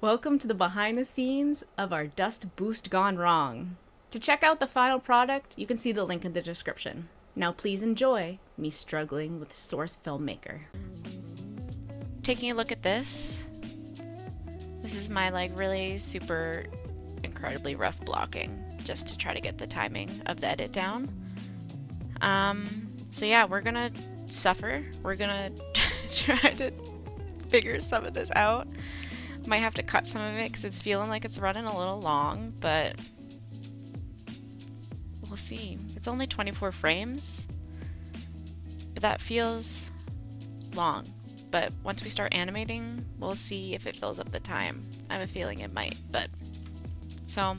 Welcome to the behind the scenes of our dust boost gone wrong. To check out the final product, you can see the link in the description. Now please enjoy me struggling with Source Filmmaker. Taking a look at this. This is my really super incredibly rough blocking just to try to get the timing of the edit down. So yeah, we're gonna suffer. We're gonna try to figure some of this out. Might have to cut some of it because it's feeling like it's running a little long, but we'll see. It's only 24 frames, but that feels long. But once we start animating, we'll see if it fills up the time. I have a feeling it might, but so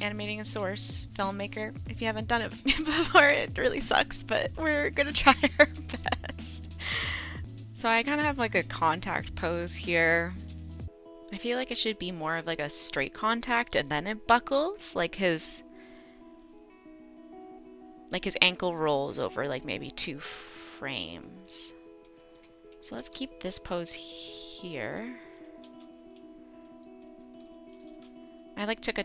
animating a Source Filmmaker. If you haven't done it before, it really sucks, but we're gonna try our best. So I kind of have like a contact pose here. I feel like it should be more of like a straight contact and then it buckles, like his ankle rolls over like maybe 2 frames. So let's keep this pose here. I took a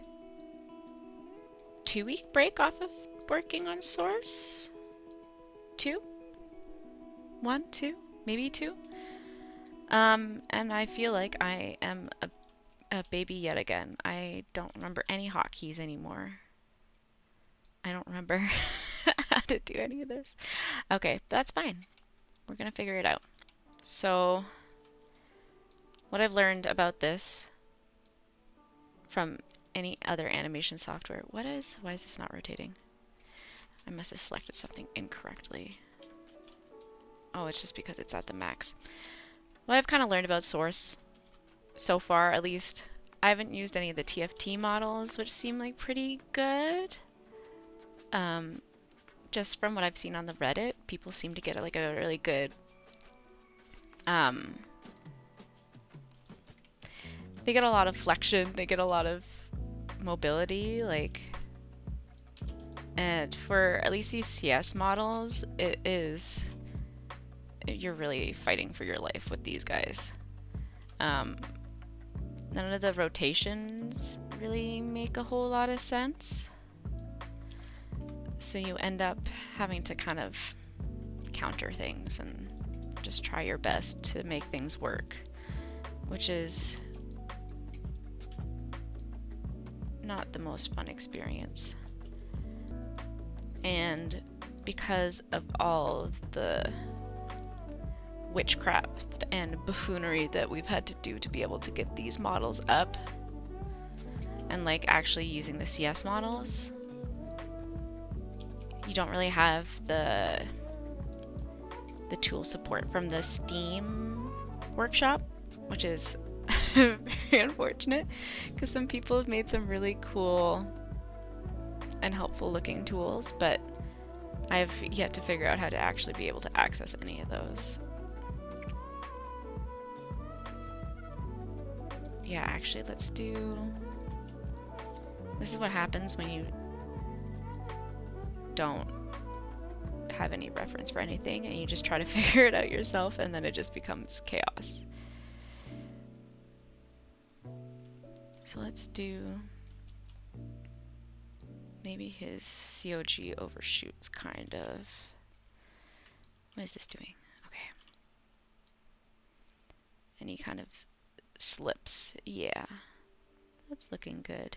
2-week break off of working on Source. 2? 1, 2, maybe 2. And I feel like I am a baby yet again. I don't remember any hotkeys anymore. I don't remember how to do any of this. Okay, that's fine. We're gonna figure it out. So, what I've learned about this from any other animation software. Why is this not rotating? I must have selected something incorrectly. Oh, it's just because it's at the max. What I've kind of learned about Source so far, at least, I haven't used any of the TFT models, which seem like pretty good. Just from what I've seen on the Reddit, people seem to get like a really good they get a lot of flexion, they get a lot of mobility, and for at least these CS models, you're really fighting for your life with these guys. None of the rotations really make a whole lot of sense. So you end up having to kind of counter things and just try your best to make things work, which is not the most fun experience. And because of all the witchcraft and buffoonery that we've had to do to be able to get these models up, and actually using the CS models, you don't really have the tool support from the Steam workshop, which is very unfortunate because some people have made some really cool and helpful looking tools, but I've yet to figure out how to actually be able to access any of those. Yeah, actually, let's do... This is what happens when you don't have any reference for anything and you just try to figure it out yourself, and then it just becomes chaos. So let's do maybe his COG overshoots, kind of. What is this doing? Okay. And he kind of slips. Yeah, that's looking good.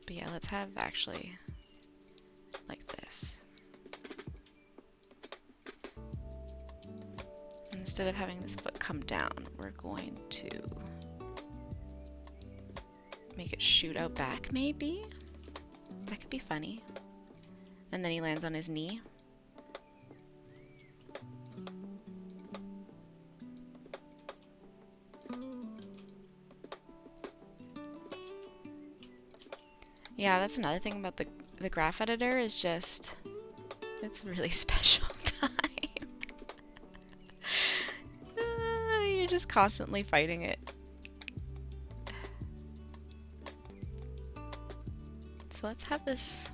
But yeah, let's have actually like this. Instead of having this foot come down, we're going to make it shoot out back, maybe? That could be funny. And then he lands on his knee. Yeah, that's another thing about the graph editor is just, it's a really special time. You're just constantly fighting it. So let's have this,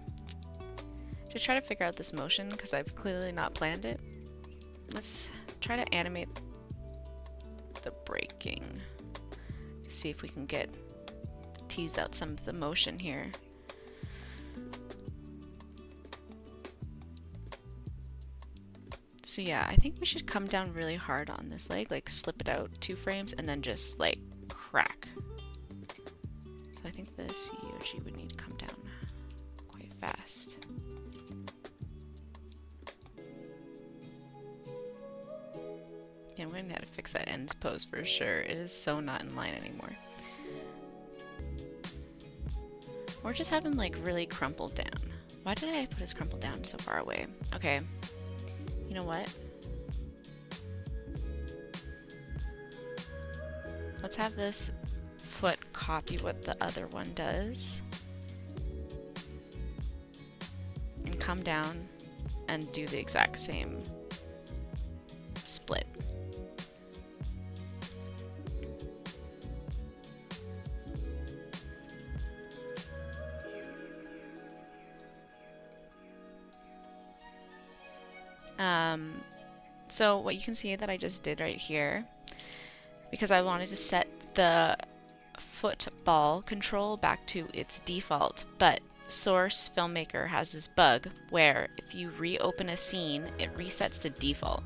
to try to figure out this motion, because I've clearly not planned it. Let's try to animate the braking. See if we can tease out some of the motion here. So yeah, I think we should come down really hard on this leg, like slip it out 2 frames and then just like crack. So I think the COG would need to come down quite fast. Yeah, I'm going to have to fix that ends pose for sure. It is so not in line anymore. Or just have him like really crumpled down. Why did I put his crumpled down so far away? Okay. You know what? Let's have this foot copy what the other one does. And come down and do the exact same split. So what you can see that I just did right here, because I wanted to set the football control back to its default, but Source Filmmaker has this bug where if you reopen a scene, it resets the default.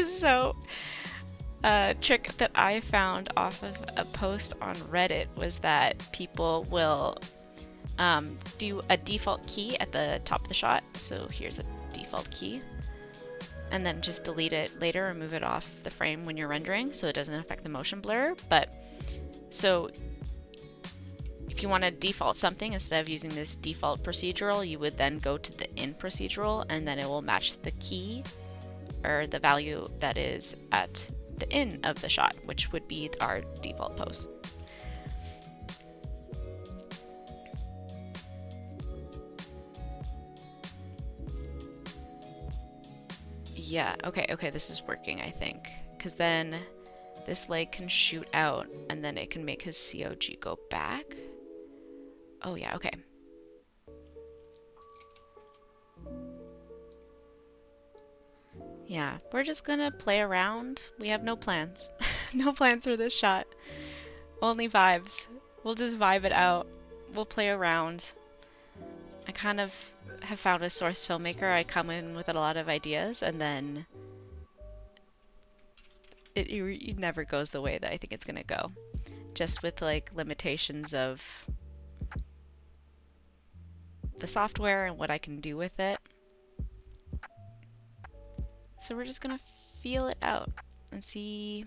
So a trick that I found off of a post on Reddit was that people will do a default key at the top of the shot. So here's a default key. And then just delete it later or move it off the frame when you're rendering so it doesn't affect the motion blur. But so if you want to default something, instead of using this default procedural, you would then go to the in procedural and then it will match the key or the value that is at the in of the shot, which would be our default pose. Yeah, okay, this is working, I think. Because then this leg can shoot out, and then it can make his COG go back. Oh yeah, okay. Yeah, we're just gonna play around. We have no plans. No plans for this shot. Only vibes. We'll just vibe it out. We'll play around. I kind of have found a Source Filmmaker. I come in with a lot of ideas and then it never goes the way that I think it's gonna go. Just with like limitations of the software and what I can do with it. So we're just gonna feel it out and see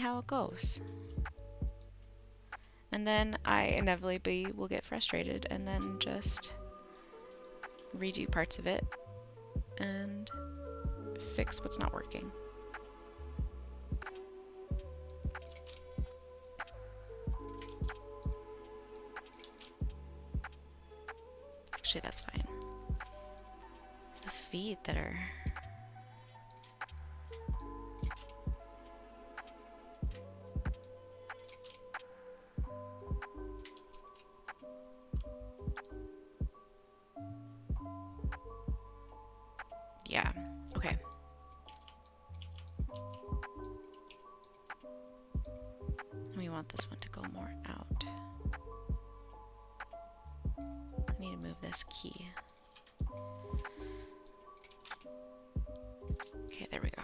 how it goes. And then I inevitably will get frustrated and then just redo parts of it and fix what's not working. Actually, that's fine. It's the feet that are... Yeah, okay. We want this one to go more out. I need to move this key. Okay, there we go.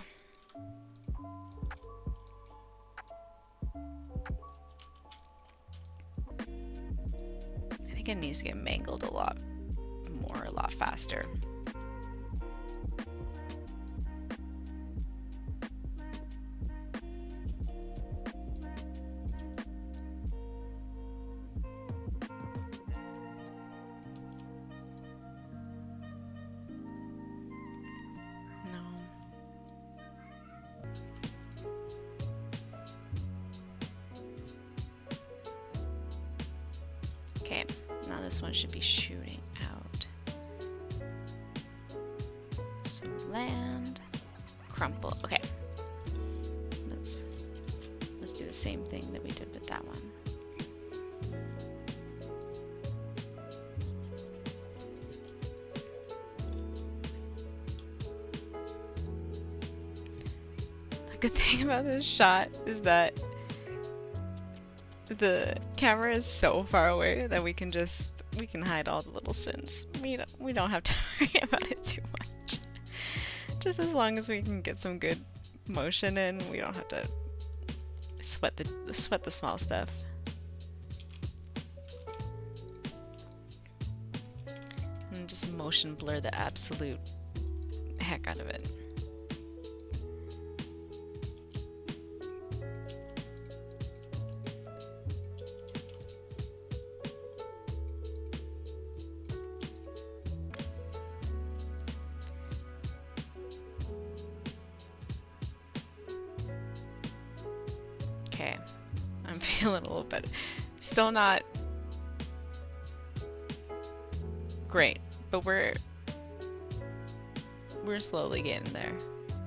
I think it needs to get mangled a lot more, a lot faster. Okay, now this one should be shooting out. So land, crumple, okay. the same thing that we did with that one. The good thing about this shot is that the camera is so far away that we can hide all the little sins. We don't have to worry about it too much. Just as long as we can get some good motion in, we don't have to sweat the small stuff. And just motion blur the absolute heck out of it. Okay, I'm feeling a little better. Still not great, but we're slowly getting there.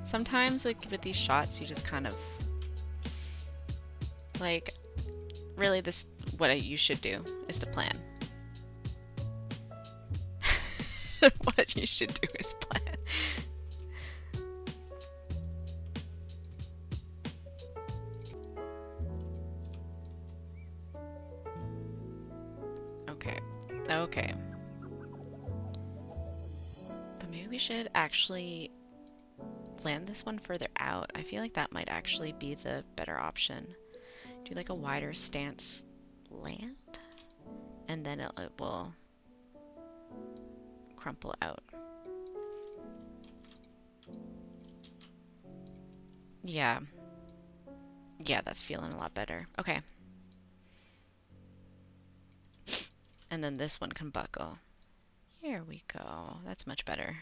Sometimes, like with these shots, you just kind of like really what you should do is to plan. What you should do is plan. Okay. But maybe we should actually land this one further out. I feel like that might actually be the better option. Do like a wider stance land, and then it will crumple out. Yeah, that's feeling a lot better. Okay. And then this one can buckle. Here we go. That's much better.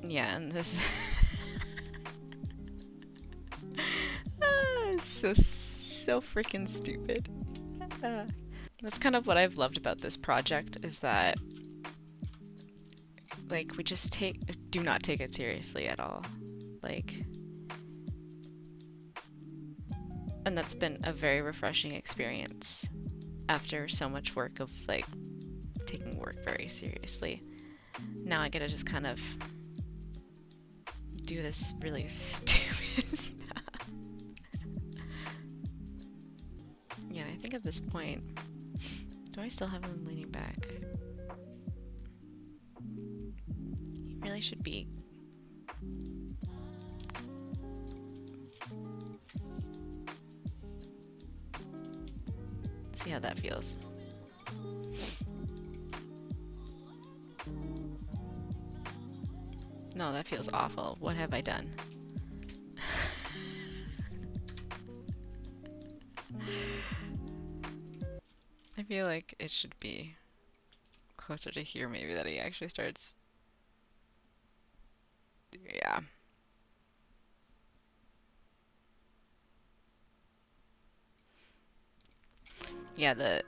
Yeah, and this it's so freaking stupid. That's kind of what I've loved about this project, is that like we just do not take it seriously at all. Like, and that's been a very refreshing experience after so much work of like taking work very seriously. Now I get to just kind of do this really stupid stuff. Yeah, I think at this point, do I still have him leaning back? He really should be. See how that feels. No, that feels awful. What have I done? I feel like it should be closer to here, maybe, that he actually starts. Yeah. Yeah, the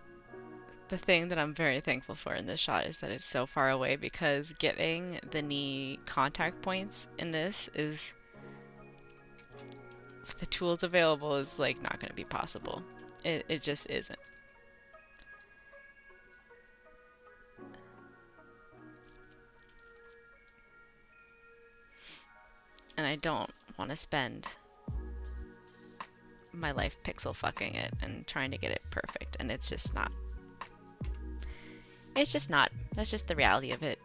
thing that I'm very thankful for in this shot is that it's so far away, because getting the knee contact points in this is, with the tools available, is like not going to be possible. It just isn't. And I don't want to spend my life pixel fucking it and trying to get it perfect, and it's just not. It's just not. That's just the reality of it.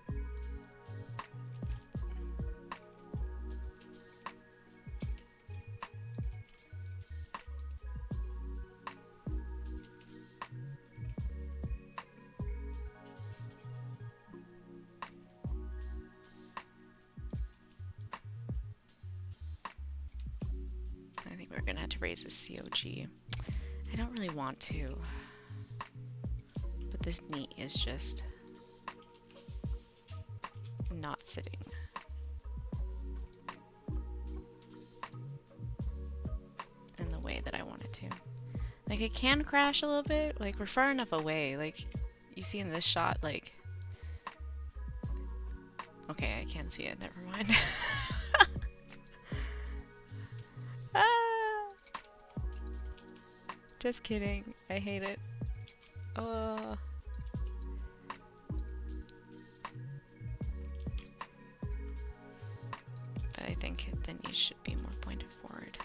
phrase is COG. I don't really want to. But this knee is just not sitting. In the way that I want it to. Like, it can crash a little bit. Like, we're far enough away. Like, you see in this shot, like... Okay, I can't see it. Never mind. Ah! Just kidding. I hate it. Oh. But I think the knees should be more pointed forward.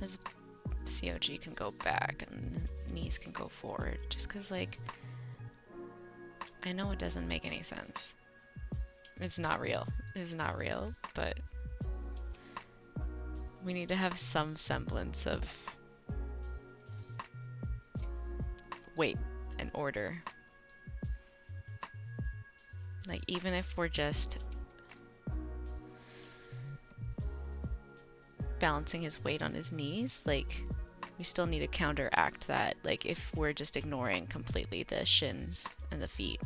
This COG can go back and knees can go forward. Just because, like, I know it doesn't make any sense. It's not real. It's not real, but we need to have some semblance of weight and order. Like, even if we're just balancing his weight on his knees, like, we still need to counteract that, like, if we're just ignoring completely the shins and the feet.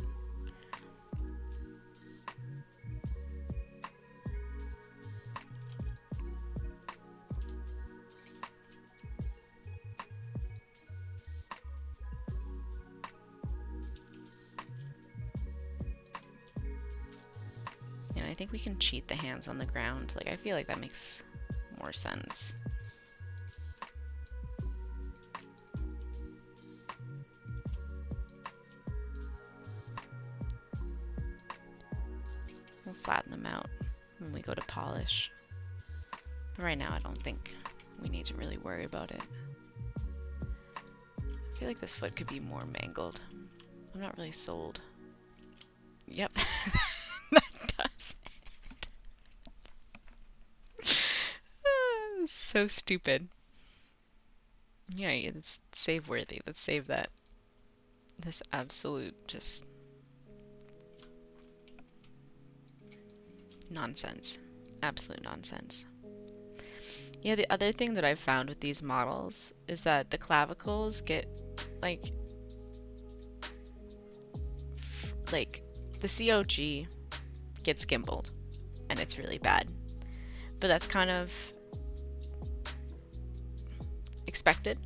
I think we can cheat the hands on the ground. Like, I feel like that makes more sense. We'll flatten them out when we go to polish. But right now, I don't think we need to really worry about it. I feel like this foot could be more mangled. I'm not really sold. Yep. That does it. So stupid. Yeah, it's save worthy. Let's save that. This absolute just nonsense. Absolute nonsense. Yeah, the other thing that I've found with these models is that the clavicles get like the COG gets gimbaled and it's really bad. But that's kind of expected.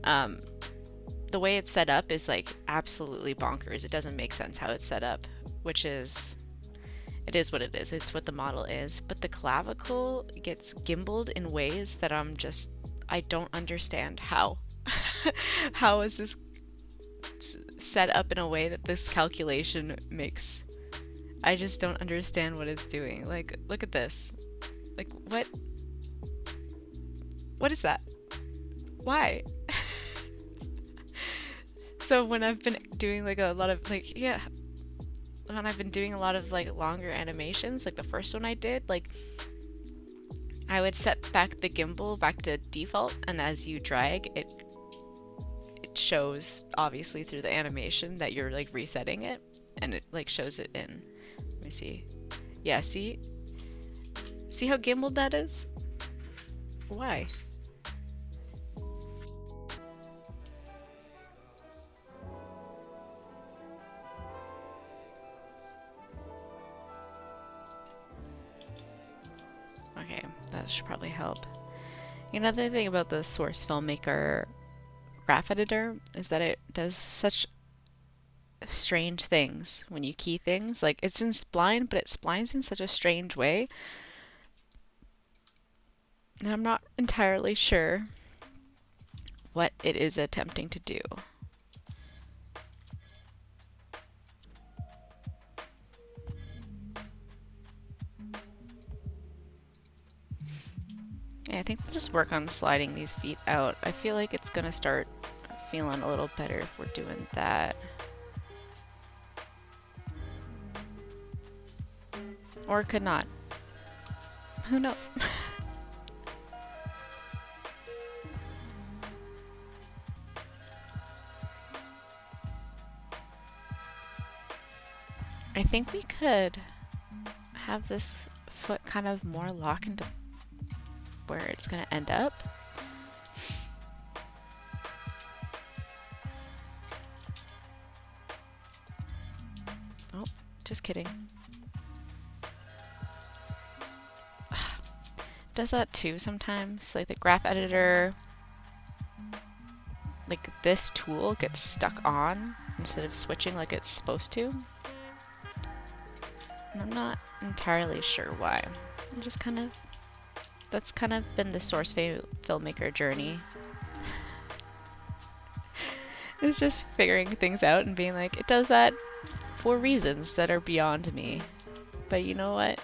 The way it's set up is like absolutely bonkers. It doesn't make sense how it's set up, which is, it is what it is. It's what the model is. But the clavicle gets gimbaled in ways that I don't understand how. How is this set up in a way that this calculation makes? I just don't understand what it's doing. Like, look at this. Like, what? What is that? Why? So when I've been doing like a lot of like, yeah, when I've been doing a lot of like longer animations, like the first one I did, like I would set back the gimbal back to default, and as you drag it, it shows obviously through the animation that you're like resetting it, and it like shows it in. Let me see. Yeah, see how gimbaled that is? Why? Okay, that should probably help. Another thing about the Source Filmmaker graph editor is that it does such strange things when you key things. Like, it's in spline, but it splines in such a strange way. And I'm not entirely sure what it is attempting to do. Yeah, I think we'll just work on sliding these feet out. I feel like it's gonna start feeling a little better if we're doing that. Or it could not. Who knows? I think we could have this foot kind of more lock into where it's gonna end up. Oh, just kidding. Does that too sometimes. Like the graph editor, like this tool gets stuck on instead of switching like it's supposed to. And I'm not entirely sure why. I'm just kind of, that's kind of been the source filmmaker journey. It's just figuring things out and being like, it does that for reasons that are beyond me. But you know what?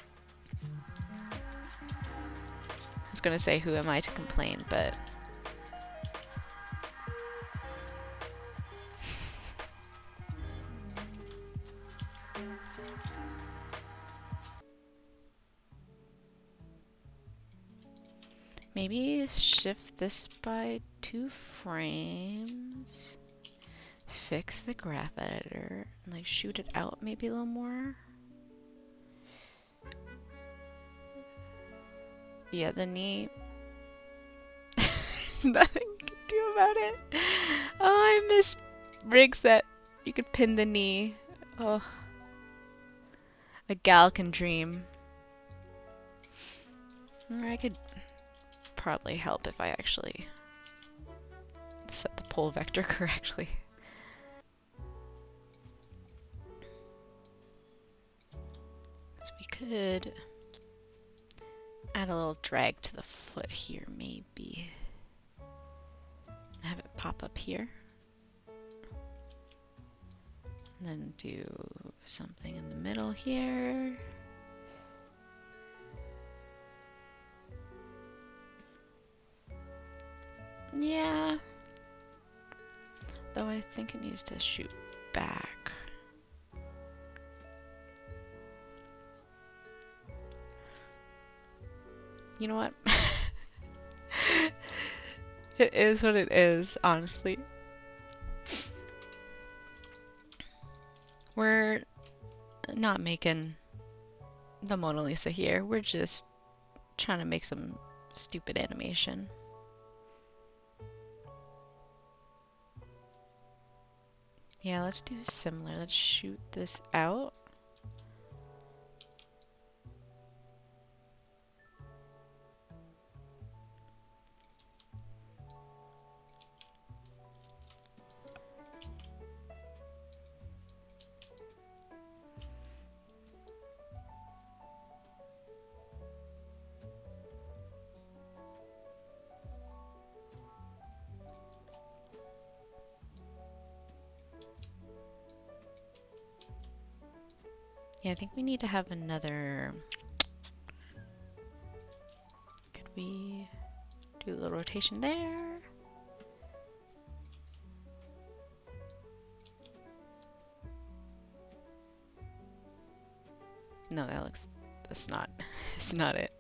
I was gonna say, who am I to complain, but maybe shift this by 2 frames, fix the graph editor, and like shoot it out maybe a little more. Yeah, the knee. There's nothing you can do about it. Oh, I miss rigs that you could pin the knee. Oh, a gal can dream. Or I could probably help if I actually set the pole vector correctly. So we could add a little drag to the foot here, maybe. Have it pop up here. And then do something in the middle here. Yeah. Though I think it needs to shoot back. You know what? It is what it is, honestly. We're not making the Mona Lisa here. We're just trying to make some stupid animation. Yeah, let's do similar. Let's shoot this out. Yeah, I think we need to have another... Could we do a little rotation there? No, that looks... That's not... It's not it.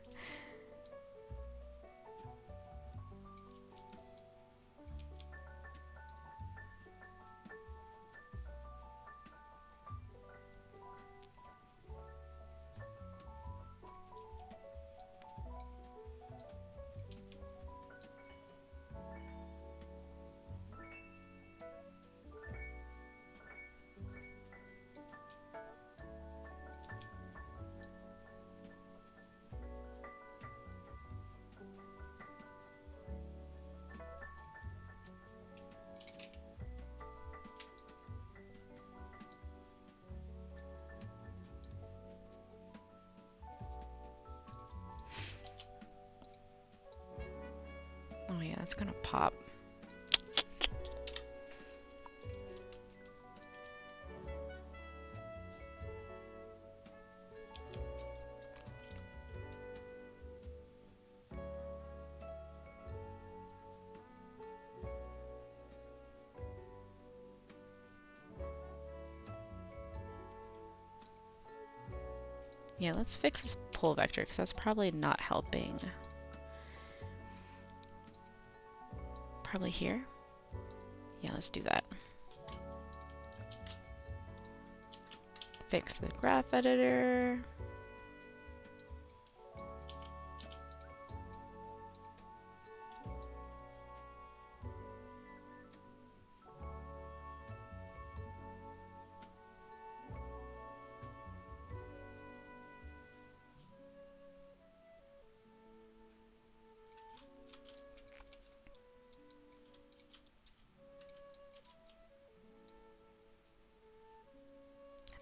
Oh yeah, that's gonna pop. Yeah, let's fix this pull vector because that's probably not helping. Probably here. Yeah, let's do that. Fix the graph editor.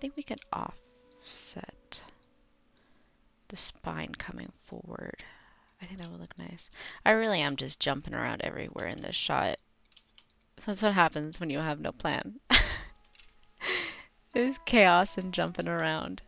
think we can offset the spine coming forward. I think that would look nice. I really am just jumping around everywhere in this shot. That's what happens when you have no plan. There's chaos and jumping around.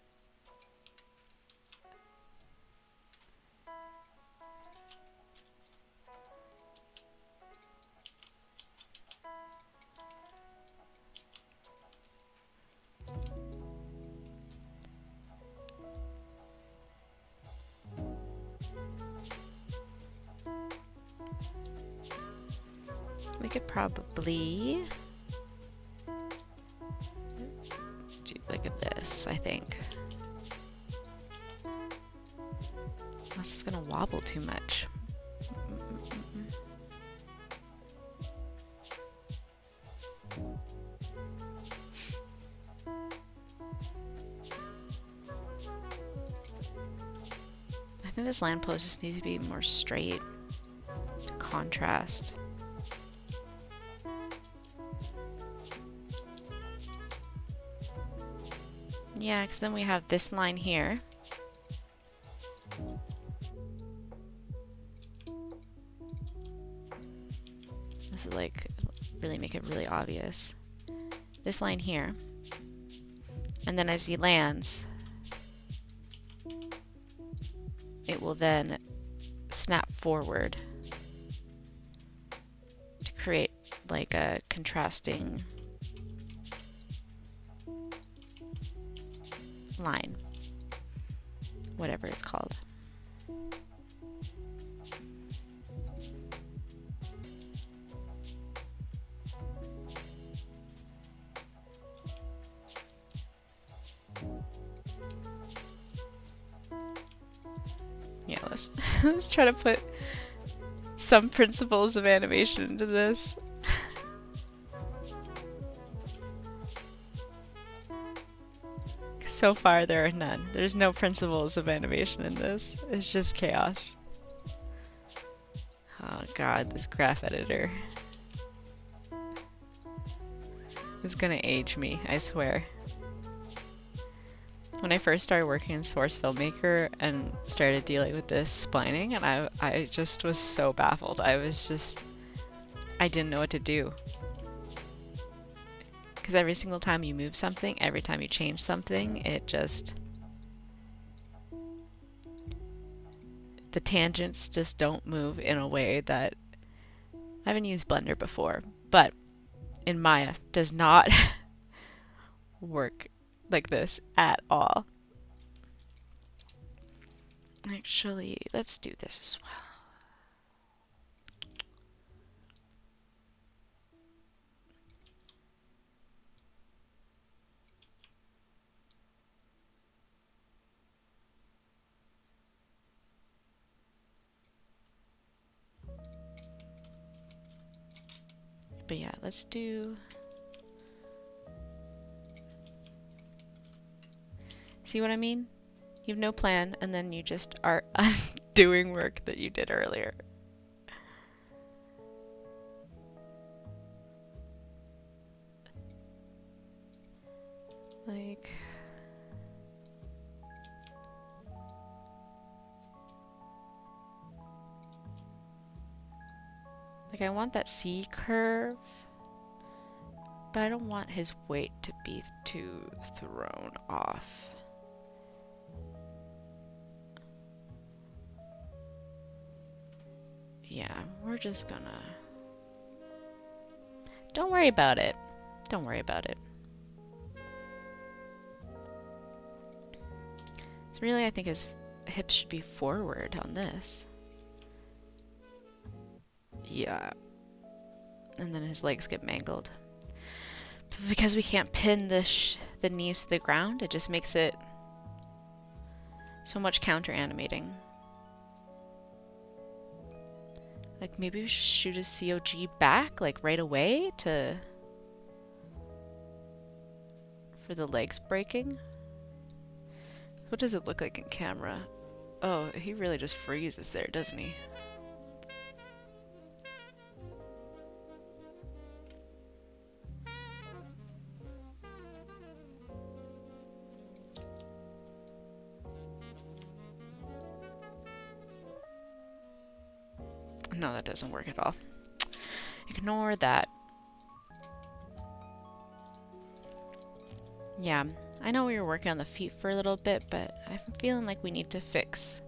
We could probably do like this, I think. Unless it's gonna wobble too much. I think this lamppost just needs to be more straight to contrast. Yeah, because then we have this line here. This is like, really make it really obvious. This line here. And then as he lands, it will then snap forward to create like a contrasting line, whatever it's called. Yeah, let's try to put some principles of animation into this. So far there are none. There's no principles of animation in this. It's just chaos. Oh god, this graph editor is gonna age me, I swear. When I first started working in Source Filmmaker and started dealing with this splining, and I just was so baffled. I didn't know what to do. Because every single time you move something, every time you change something, the tangents just don't move in a way that, I haven't used Blender before, but in Maya does not work like this at all. Actually, let's do this as well. But yeah, let's do... See what I mean? You have no plan, and then you just are undoing work that you did earlier. Like... Like, I want that C curve, but I don't want his weight to be too thrown off. Yeah, we're just gonna... Don't worry about it. Don't worry about it. So really, I think his hips should be forward on this. Yeah. And then his legs get mangled. But because we can't pin the knees to the ground, it just makes it so much counter animating. Like, maybe we should shoot his COG back, like, right away for the legs breaking. What does it look like in camera? Oh, he really just freezes there, doesn't he? No, that doesn't work at all. Ignore that. Yeah, I know we were working on the feet for a little bit, but I'm feeling like we need to fix.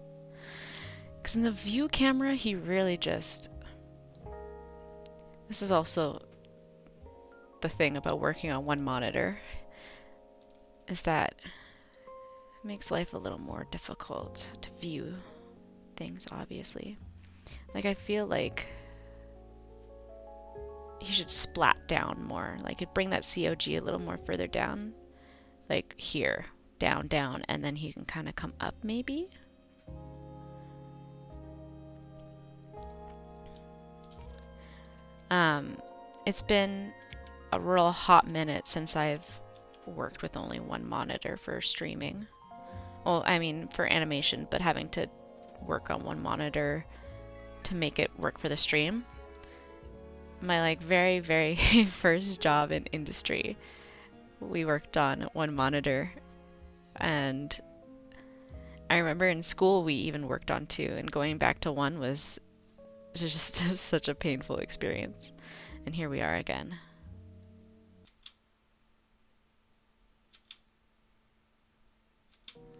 Because in the view camera, he really just... This is also the thing about working on one monitor, is that it makes life a little more difficult to view things, obviously. Like, I feel like he should splat down more. Like, it'd bring that COG a little more further down. Like, here. Down, down. And then he can kind of come up, maybe? It's been a real hot minute since I've worked with only one monitor for streaming. Well, I mean, for animation, but having to work on one monitor to make it work for the stream. My, like, very, very first job in industry, we worked on one monitor, and I remember in school we even worked on two, and going back to one was just such a painful experience. And here we are again.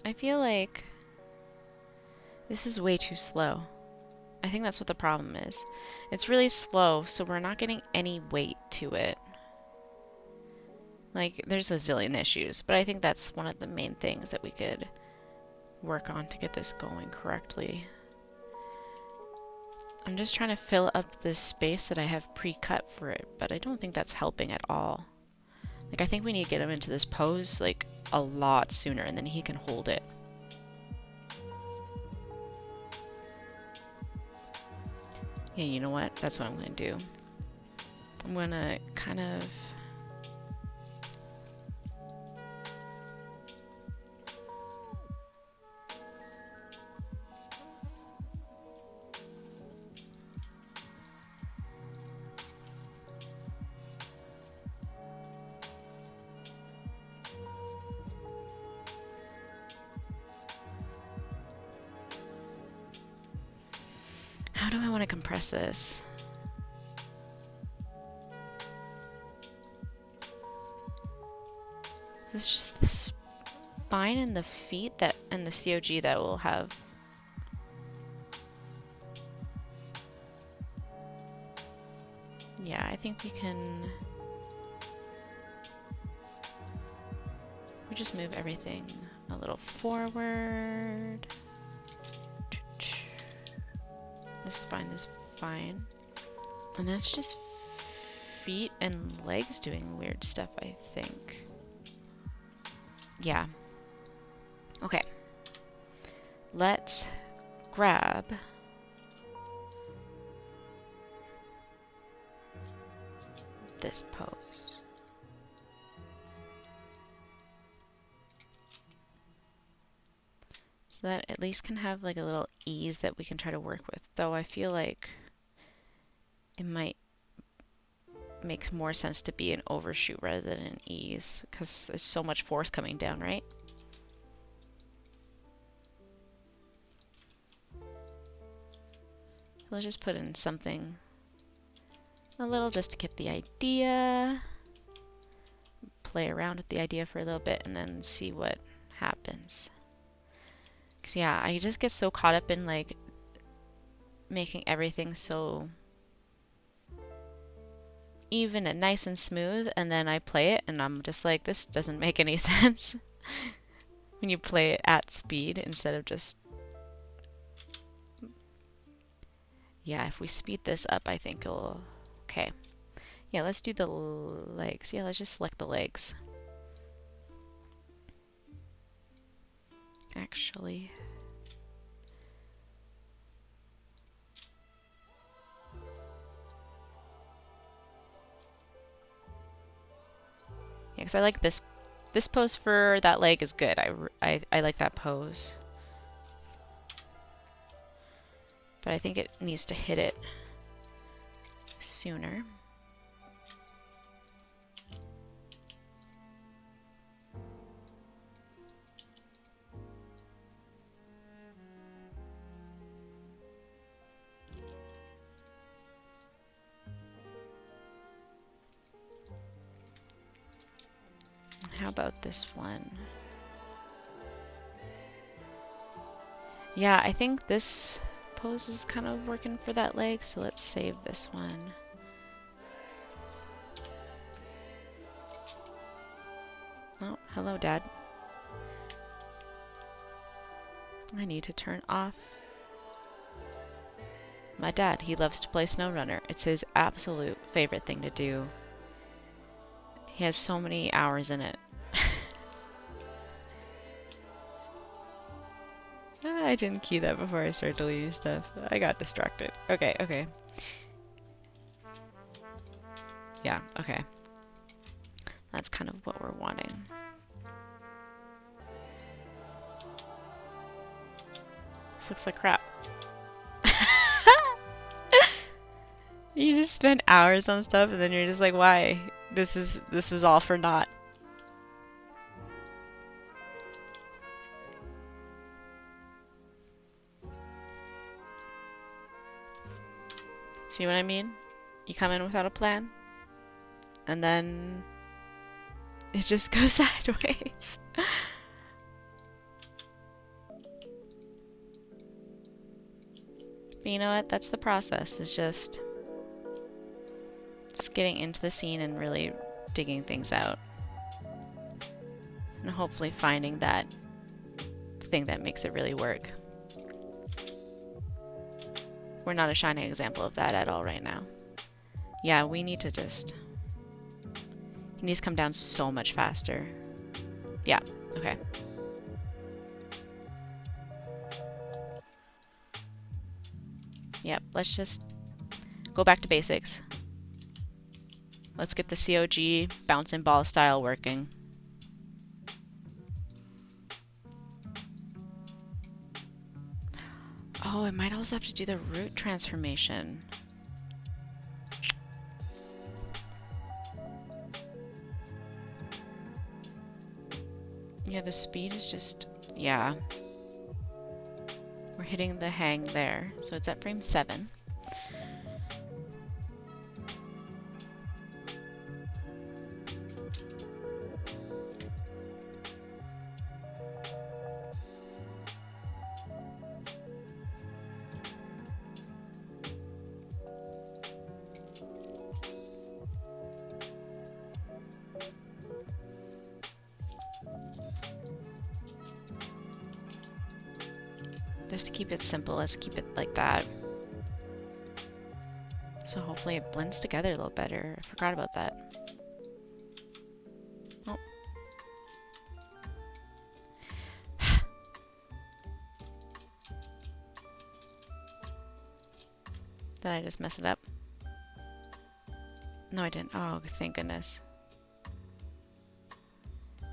I feel like this is way too slow. I think that's what the problem is. It's really slow, so we're not getting any weight to it. Like, there's a zillion issues, but I think that's one of the main things that we could work on to get this going correctly. I'm just trying to fill up this space that I have pre-cut for it, but I don't think that's helping at all. Like, I think we need to get him into this pose, like, a lot sooner, and then he can hold it. Yeah, you know what? That's what I'm gonna do. I'm gonna kind of... How do I want to compress this? This is just the spine and the feet that and the COG that will have. Yeah, I think we can. We just move everything a little forward. This spine is fine. And that's just feet and legs doing weird stuff, I think. Yeah. Okay. Let's grab this pose. So that at least can have like a little ease that we can try to work with. Though I feel like it might make more sense to be an overshoot rather than an ease, because there's so much force coming down, right? So let's just put in something a little just to get the idea. Play around with the idea for a little bit and then see what happens. Because yeah, I just get so caught up in like making everything so even and nice and smooth, and then I play it and I'm just like, this doesn't make any sense. When you play it at speed instead of just... Yeah, if we speed this up, I think it'll... Okay. Yeah, let's do the legs. Yeah, let's just select the legs. Actually... Yeah, because I like this pose for that leg is good. I like that pose. But I think it needs to hit it sooner. about this one? Yeah, I think this pose is kind of working for that leg, so let's save this one. Oh, hello, Dad. I need to turn off my dad. He loves to play SnowRunner. It's his absolute favorite thing to do. He has so many hours in it. I didn't key that before I started deleting stuff. I got distracted. Okay, okay. Yeah, okay. That's kind of what we're wanting. This looks like crap. You just spend hours on stuff and then you're just like, why? This was all for naught. See what I mean? You come in without a plan, and then it just goes sideways. But you know what? That's the process. It's just getting into the scene and really digging things out. And hopefully finding that thing that makes it really work. We're not a shining example of that at all right now. Yeah, we need to just... He needs to come down so much faster. Yeah, okay. Yep, let's just go back to basics. Let's get the COG bouncing ball style working. Oh, I might also have to do the root transformation. Yeah, the speed is just... Yeah. We're hitting the hang there. So it's at frame 7. Just to keep it simple, let's keep it like that. So hopefully it blends together a little better. I forgot about that. Oh. Did I just mess it up? No, I didn't. Oh, thank goodness.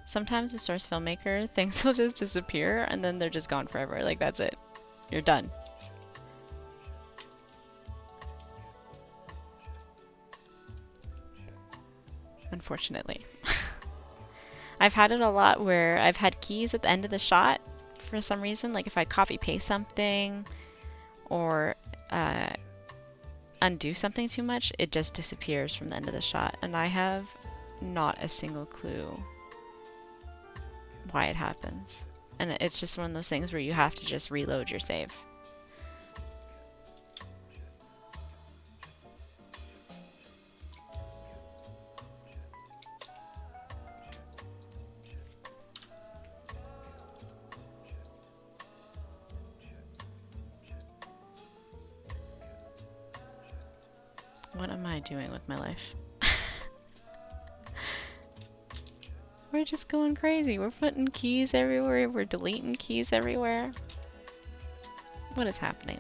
Sometimes with Source Filmmaker, things will just disappear and then they're just gone forever. Like, that's it. You're done. Unfortunately. I've had it a lot where I've had keys at the end of the shot for some reason. Like if I copy paste something or undo something too much, it just disappears from the end of the shot. And I have not a single clue why it happens. And it's just one of those things where you have to just reload your save. What am I doing with my life? We're just going crazy. We're putting keys everywhere. We're deleting keys everywhere. What is happening?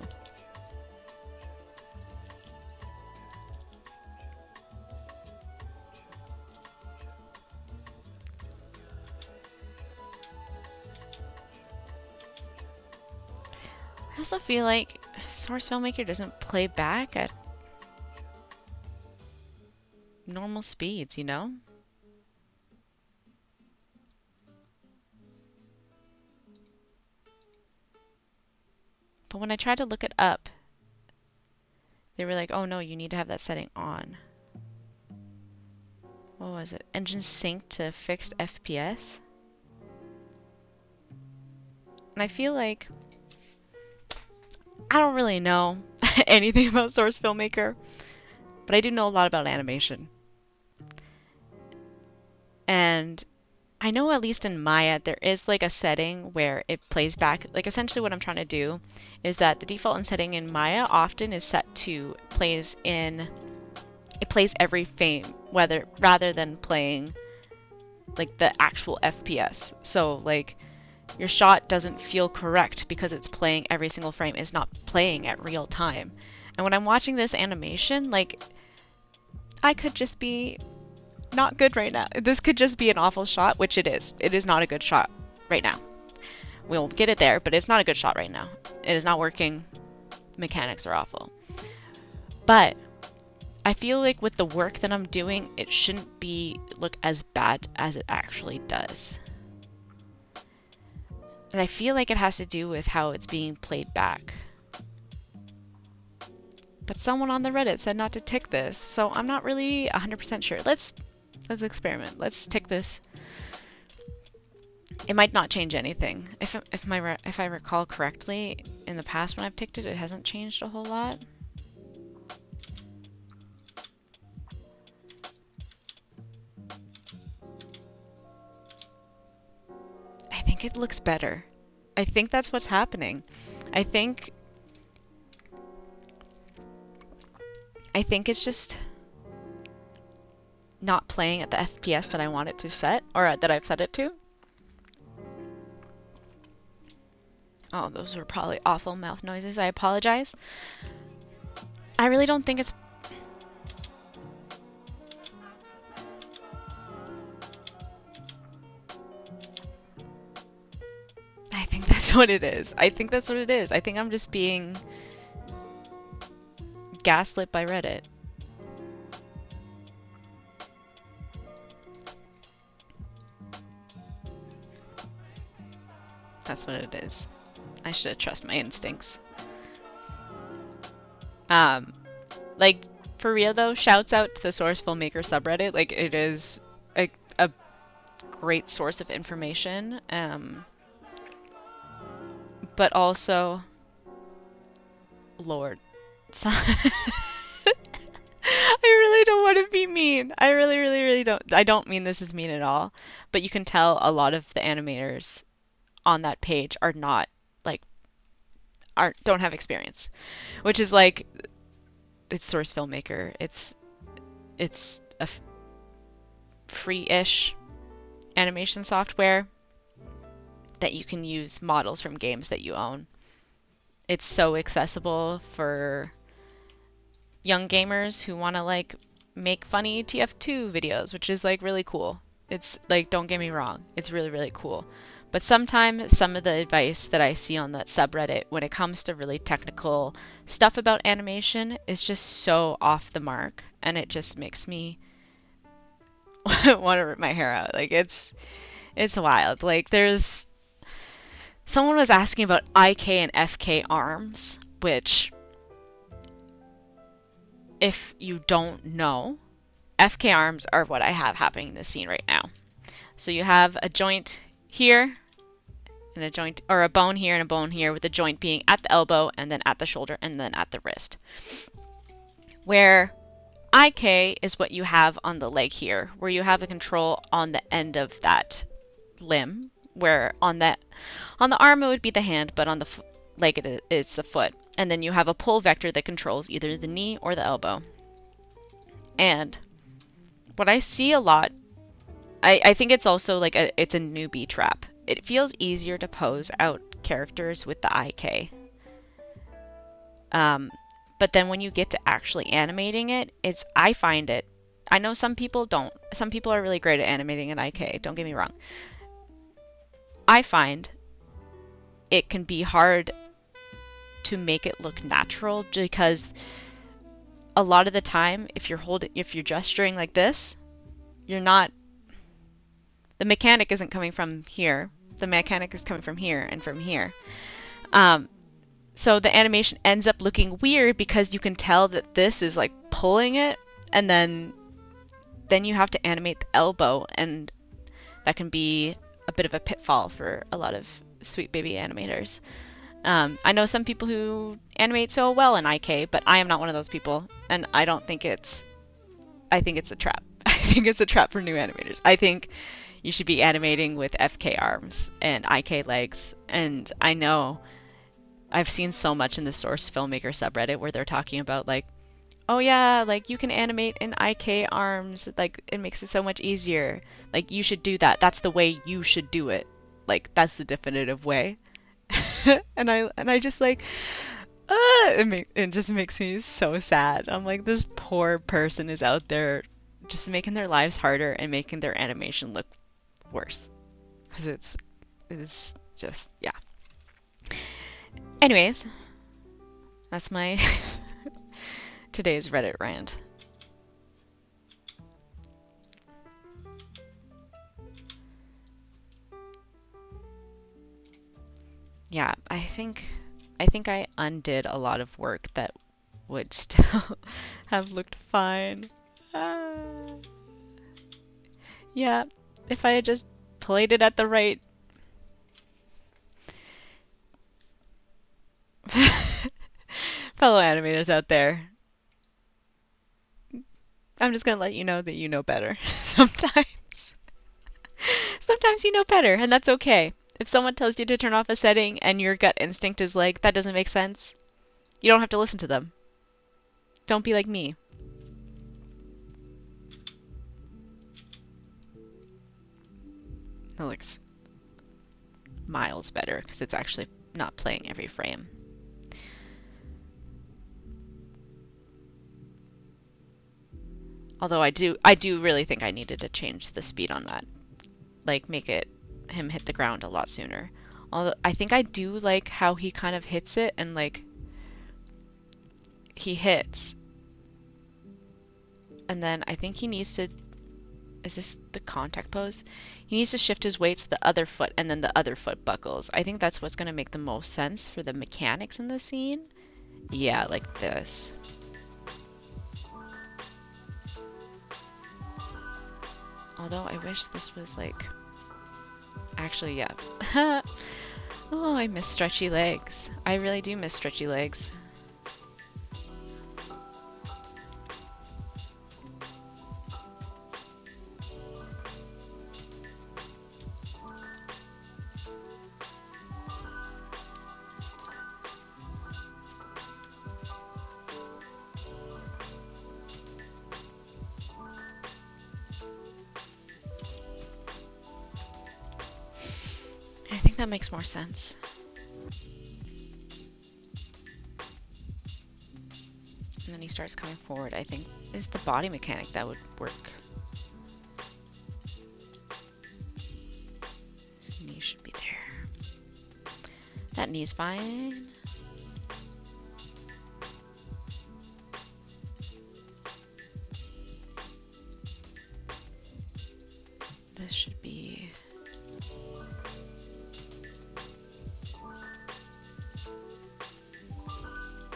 I also feel like Source Filmmaker doesn't play back at normal speeds, you know? But when I tried to look it up, they were like, oh no, you need to have that setting on. what was it? Engine sync to fixed FPS. And I feel like I don't really know anything about Source Filmmaker, but I do know a lot about animation. And I know at least in Maya there is like a setting where it plays back. Like essentially what I'm trying to do is that the default setting in Maya often is set to it plays every frame rather than playing like the actual FPS. So like your shot doesn't feel correct because it's playing every single frame. It's not playing at real time. And when I'm watching this animation, like I could just be not good right now. This could just be an awful shot, which it is. It is not a good shot right now. We'll get it there, but it's not a good shot right now. It is not working. Mechanics are awful. But I feel like with the work that I'm doing, it shouldn't look as bad as it actually does. And I feel like it has to do with how it's being played back. But someone on the Reddit said not to tick this, so I'm not really 100% sure. Let's experiment. Let's tick this. It might not change anything. If I recall correctly, in the past when I've ticked it, it hasn't changed a whole lot. I think it looks better. I think that's what's happening. I think it's just not playing at the FPS that I want it to set, or that I've set it to. Oh, those were probably awful mouth noises. I apologize. I really don't think it's... I think that's what it is. I think that's what it is. I think I'm just being gaslit by Reddit. That's what it is. I should trust my instincts. Like, for real though, shouts out to the Source Filmmaker subreddit. Like, it is a great source of information. But also, Lord. I really don't want to be mean. I really, really, really don't. I don't mean this as mean at all. But you can tell a lot of the animators on that page are not, like, don't have experience. Which is like, it's Source Filmmaker. It's a free-ish animation software that you can use models from games that you own. It's so accessible for young gamers who want to like make funny TF2 videos, which is like really cool. It's like, don't get me wrong, it's really, really cool. But sometimes some of the advice that I see on that subreddit when it comes to really technical stuff about animation is just so off the mark, and it just makes me want to rip my hair out. Like, it's wild. Like, someone was asking about IK and FK arms, which, if you don't know, FK arms are what I have happening in this scene right now. So you have a joint here, and a joint, or a bone here and a bone here, with the joint being at the elbow, and then at the shoulder, and then at the wrist. Where IK is what you have on the leg here, where you have a control on the end of that limb, where on the arm it would be the hand, but on the leg it's the foot. And then you have a pull vector that controls either the knee or the elbow. And what I see a lot, I think it's also like it's a newbie trap. It feels easier to pose out characters with the IK. But then when you get to actually animating it, I know some people don't. Some people are really great at animating an IK, don't get me wrong. I find it can be hard to make it look natural, because a lot of the time, if you're gesturing like this, the mechanic isn't coming from here. The mechanic is coming from here and from here. So the animation ends up looking weird because you can tell that this is like pulling it, and then then you have to animate the elbow, and that can be a bit of a pitfall for a lot of sweet baby animators. I know some people who animate so well in IK, but I am not one of those people, and I don't think it's. I think it's a trap. I think it's a trap for new animators. I think you should be animating with FK arms and IK legs, and I know I've seen so much in the Source Filmmaker subreddit where they're talking about like, oh yeah, like you can animate in IK arms, like it makes it so much easier. Like you should do that. That's the way you should do it. Like that's the definitive way. And I just like it just makes me so sad. I'm like this poor person is out there just making their lives harder and making their animation look worse. Cuz it's just yeah. Anyways, that's my today's Reddit rant. Yeah, I think I undid a lot of work that would still have looked fine. Ah. Yeah, if I had just played it at the right fellow animators out there, I'm just gonna let you know that you know better. Sometimes you know better, and that's okay. If someone tells you to turn off a setting and your gut instinct is like, that doesn't make sense, you don't have to listen to them. Don't be like me. It looks miles better because it's actually not playing every frame. Although I do really think I needed to change the speed on that. Like make it him hit the ground a lot sooner. Although I think I do like how he kind of hits it and like he hits and then I think he needs to, is this the contact pose? He needs to shift his weight to the other foot and then the other foot buckles. I think that's what's going to make the most sense for the mechanics in the scene. Yeah, like this. Although I wish this was like, actually, yeah. Oh, I miss stretchy legs. I really do miss stretchy legs. I think that makes more sense. And then he starts coming forward, I think, is the body mechanic that would work. His knee should be there. That knee's fine. This should be...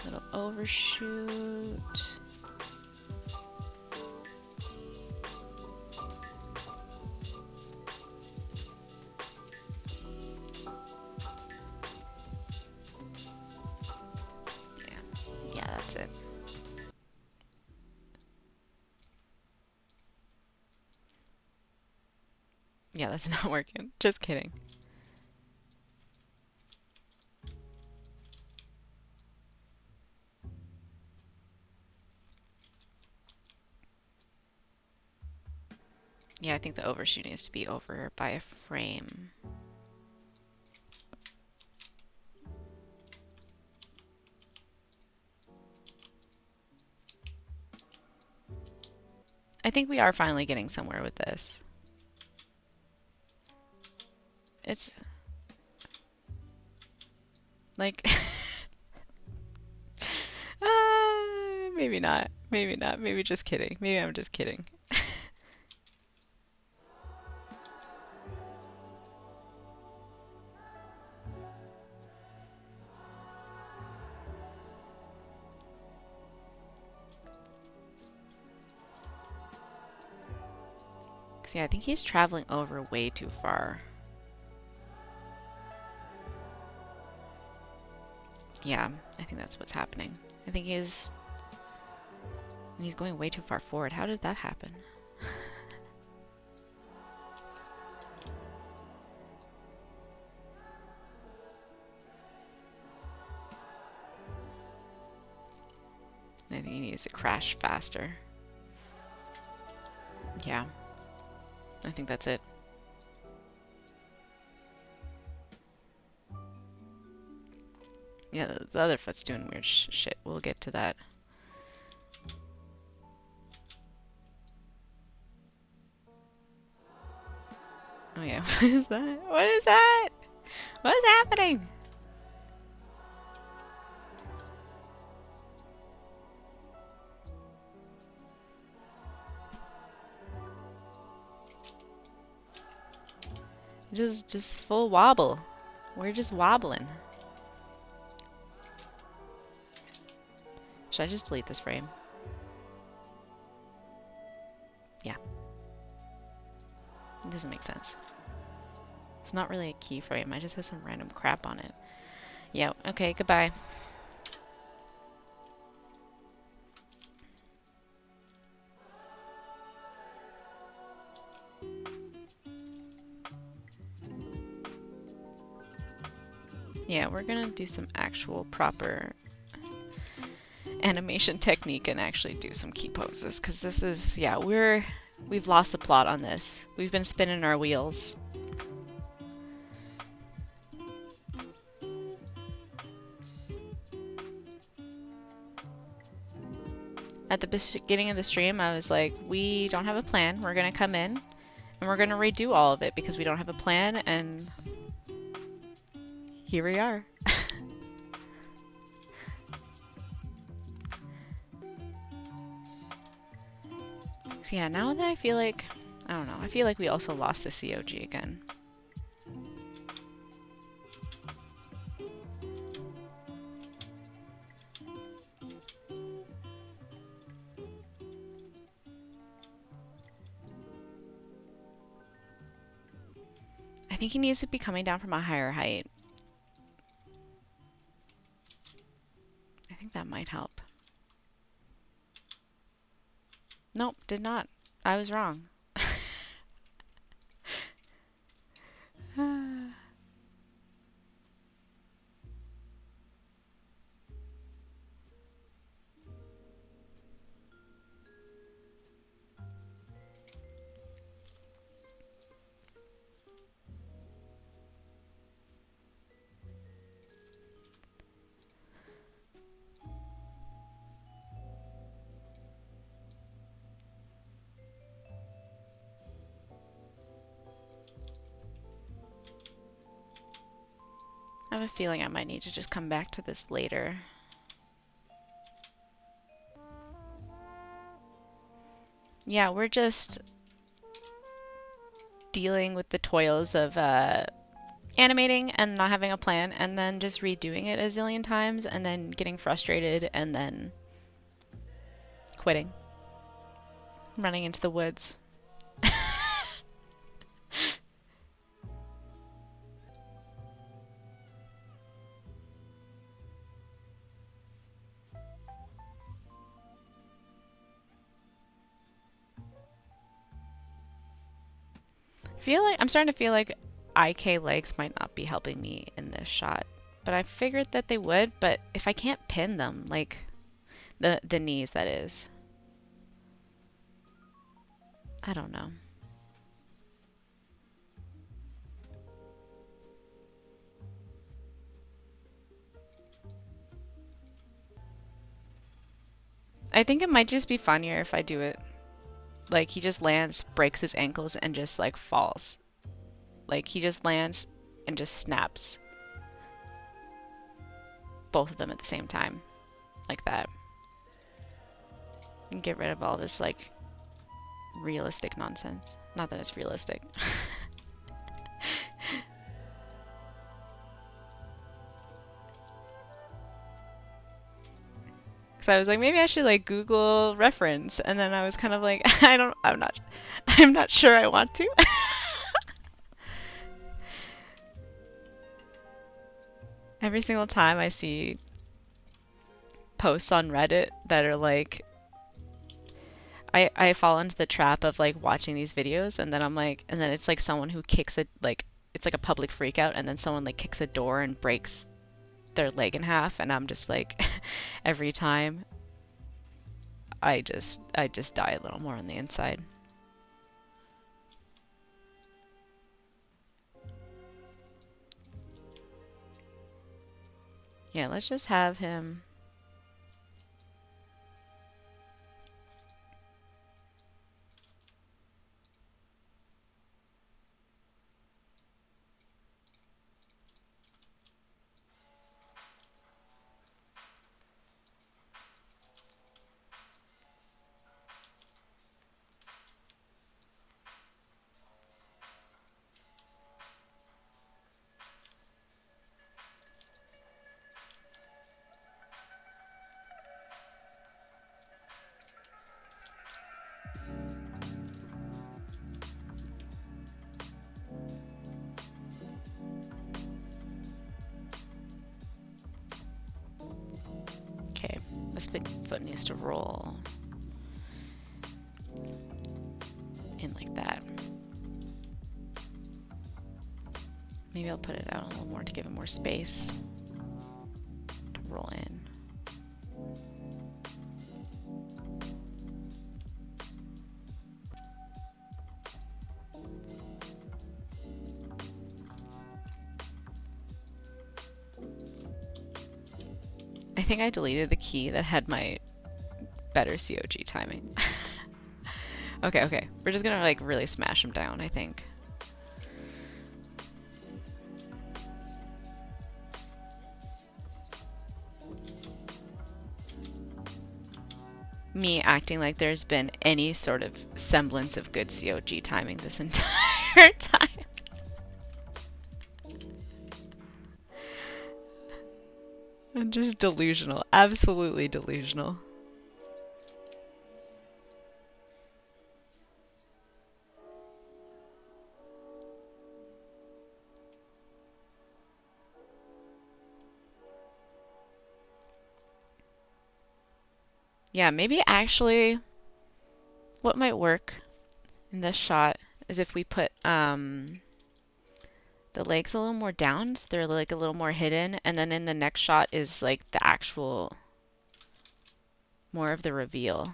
little overshoot. Yeah, that's it. Yeah, that's not working. Just kidding. Yeah, I think the overshoot needs to be over by a frame. I think we are finally getting somewhere with this. It's like maybe not. Maybe not. Maybe just kidding. Maybe I'm just kidding. See, I think he's traveling over way too far. Yeah, I think that's what's happening. I think he's going way too far forward. How did that happen? I think he needs to crash faster. Yeah, I think that's it. Yeah, the other foot's doing weird shit. We'll get to that. Oh yeah, what is that? What is that? What is happening? Just full wobble. We're just wobbling. Should I just delete this frame? Yeah. It doesn't make sense. It's not really a keyframe. I just have some random crap on it. Yeah, okay, goodbye. Yeah, we're gonna do some actual proper animation technique and actually do some key poses, because this is, yeah, we've lost the plot on this. We've been spinning our wheels. At the beginning of the stream, I was like, we don't have a plan. We're gonna come in and we're gonna redo all of it because we don't have a plan, and here we are. So yeah, now that I feel like, I don't know, I feel like we also lost the COG again. I think he needs to be coming down from a higher height. I think that might help. Nope, did not. I was wrong. I have a feeling I might need to just come back to this later. Yeah, we're just dealing with the toils of animating and not having a plan, and then just redoing it a zillion times, and then getting frustrated, and then quitting. Running into the woods. I'm starting to feel like IK legs might not be helping me in this shot. But I figured that they would, but if I can't pin them, like the knees, that is. I don't know. I think it might just be funnier if I do it. Like, he just lands, breaks his ankles, and just, like, falls. Like, he just lands and just snaps. Both of them at the same time. Like that. And get rid of all this, like, realistic nonsense. Not that it's realistic. I was like, maybe I should like Google reference, and then I was kind of like, I'm not sure I want to. Every single time I see posts on Reddit that are like, I fall into the trap of like watching these videos, and then I'm like, and then it's like someone who kicks it, like it's like a public freak out, and then someone like kicks a door and breaks their leg in half, and I'm just like, every time I just die a little more on the inside. Yeah, let's just have him. Okay, this foot needs to roll in like that. Maybe I'll put it out a little more to give him more space to roll in. I think I deleted the key that had my better COG timing. Okay. We're just gonna like really smash him down, I think. Me acting like there's been any sort of semblance of good COG timing this entire time. I'm just delusional. Absolutely delusional. Yeah, maybe actually what might work in this shot is if we put the legs a little more down, so they're like a little more hidden, and then in the next shot is like the actual more of the reveal.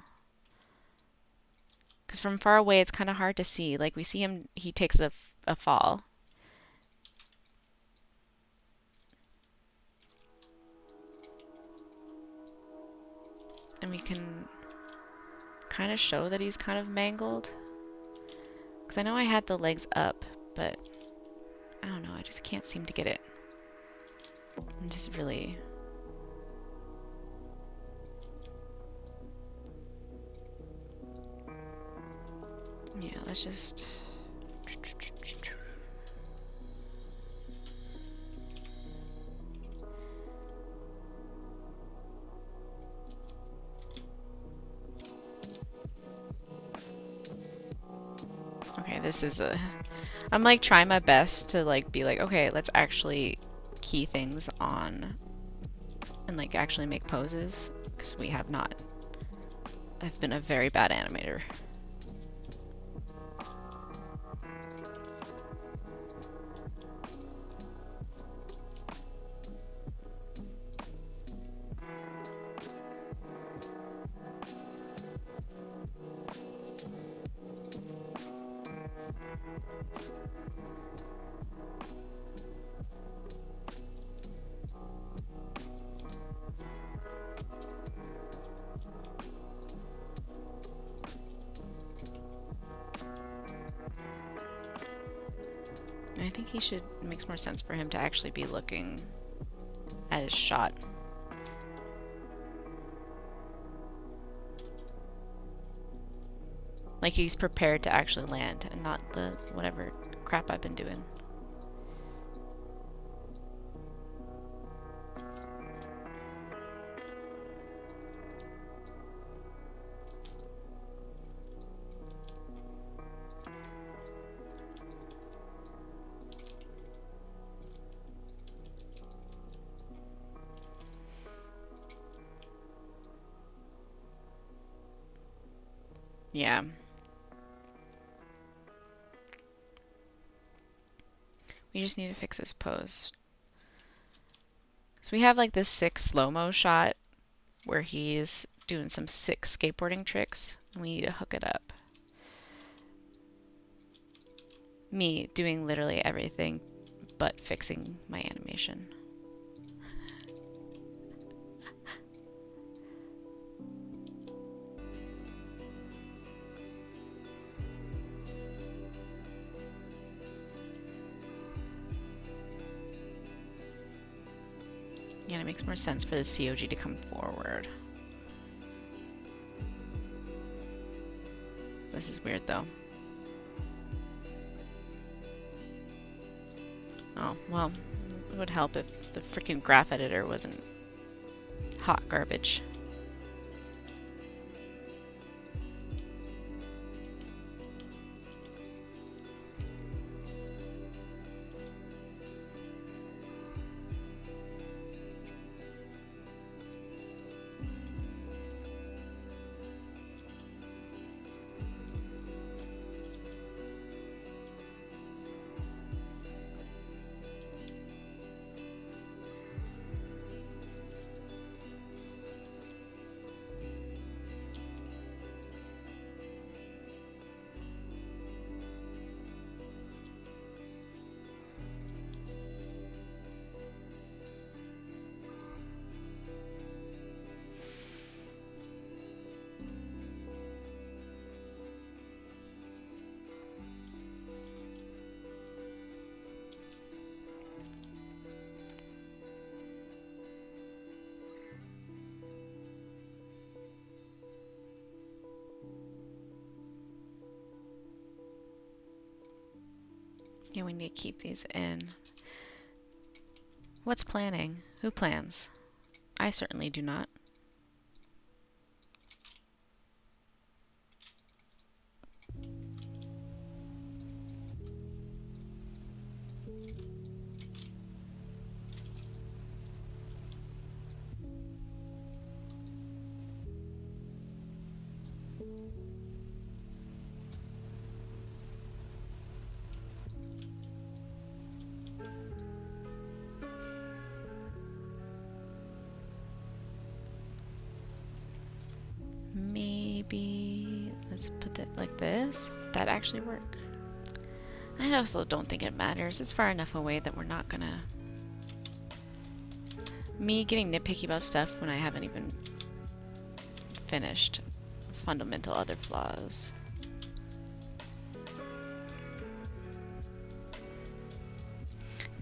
Because from far away it's kind of hard to see. Like we see him, he takes a fall. And we can kind of show that he's kind of mangled. Because I know I had the legs up, but I don't know, I just can't seem to get it. I'm just really... Yeah, let's just... Okay, this is a... I'm like trying my best to like be like, okay, let's actually key things on and like actually make poses, because we have not. I've been a very bad animator. I think he should, it makes more sense for him to actually be looking at his shot. Like he's prepared to actually land and not the whatever crap I've been doing. Yeah. We just need to fix this pose. So we have like this sick slow-mo shot where he's doing some sick skateboarding tricks. And we need to hook it up. Me doing literally everything but fixing my animation. Yeah, it makes more sense for the COG to come forward. This is weird though. Oh, well, it would help if the freaking graph editor wasn't hot garbage. Yeah, we need to keep these in. What's planning? Who plans? I certainly do not. Maybe let's put it like this. That actually work. I also don't think it matters. It's far enough away that we're not gonna... Me getting nitpicky about stuff when I haven't even finished fundamental other flaws.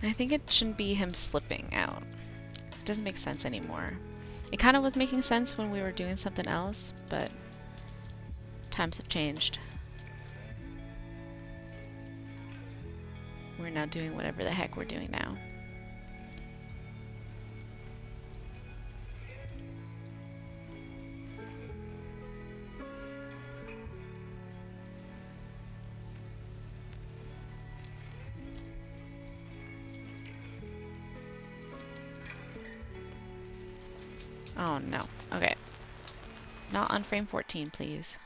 I think it shouldn't be him slipping out. It doesn't make sense anymore. It kind of was making sense when we were doing something else, but times have changed. We're now doing whatever the heck we're doing now. Oh no. Okay. Not on frame 14, please.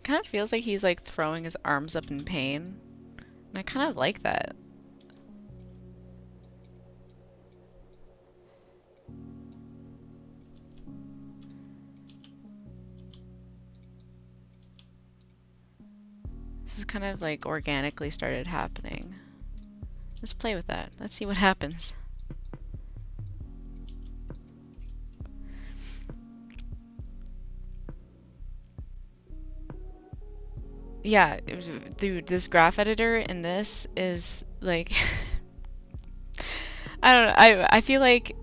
Kind of feels like he's like throwing his arms up in pain. And I kind of like that. This is kind of like organically started happening. Let's play with that. Let's see what happens. Yeah, dude, this graph editor in this is like I don't know. I feel like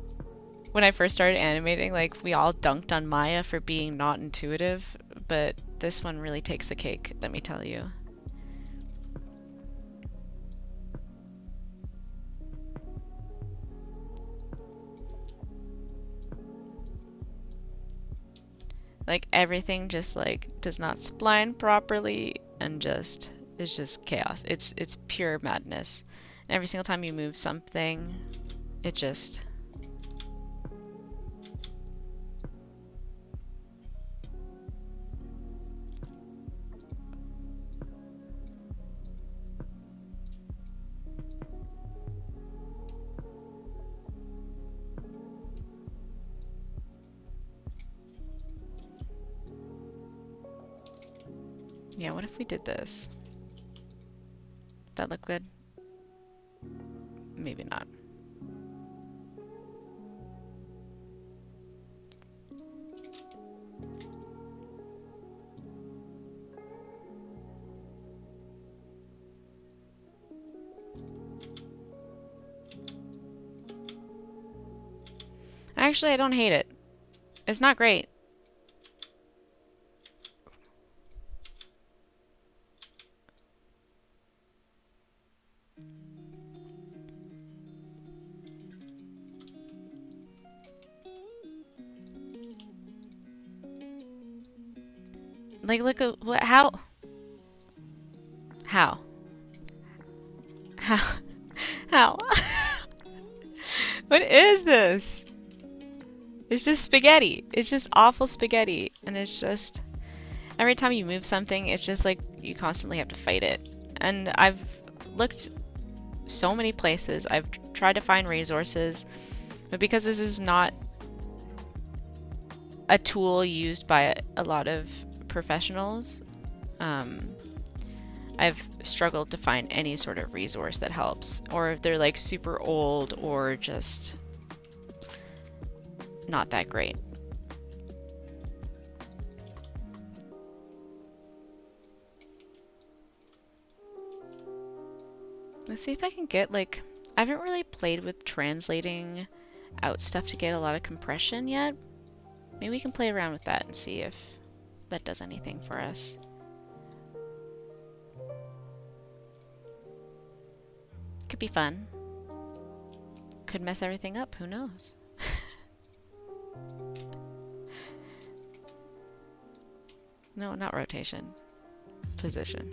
when I first started animating, like we all dunked on Maya for being not intuitive, but this one really takes the cake, let me tell you. Like everything just like does not spline properly and just it's just chaos. It's pure madness. And every single time you move something, it just yeah, what if we did this? That look good? Maybe not. Actually, I don't hate it. It's not great. Like, look at what, how? How? How? How? What is this? It's just spaghetti. It's just awful spaghetti. And it's just, every time you move something, it's just like you constantly have to fight it. And I've looked so many places. I've tried to find resources, but because this is not a tool used by a lot of professionals, I've struggled to find any sort of resource that helps, or if they're like super old or just not that great. Let's see if I can get like, I haven't really played with translating out stuff to get a lot of compression yet. Maybe we can play around with that and see if that does anything for us. Could be fun. Could mess everything up, who knows? No, not rotation. Position.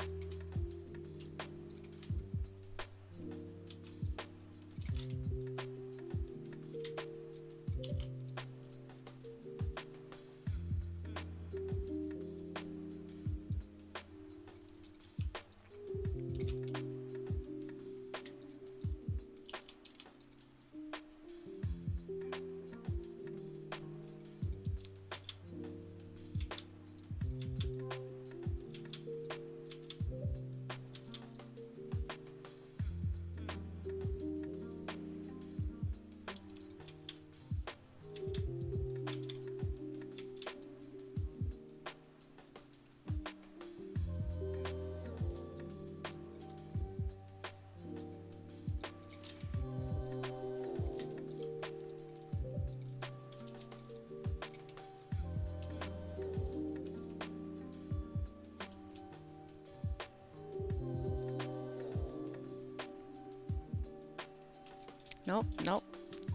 Nope, nope.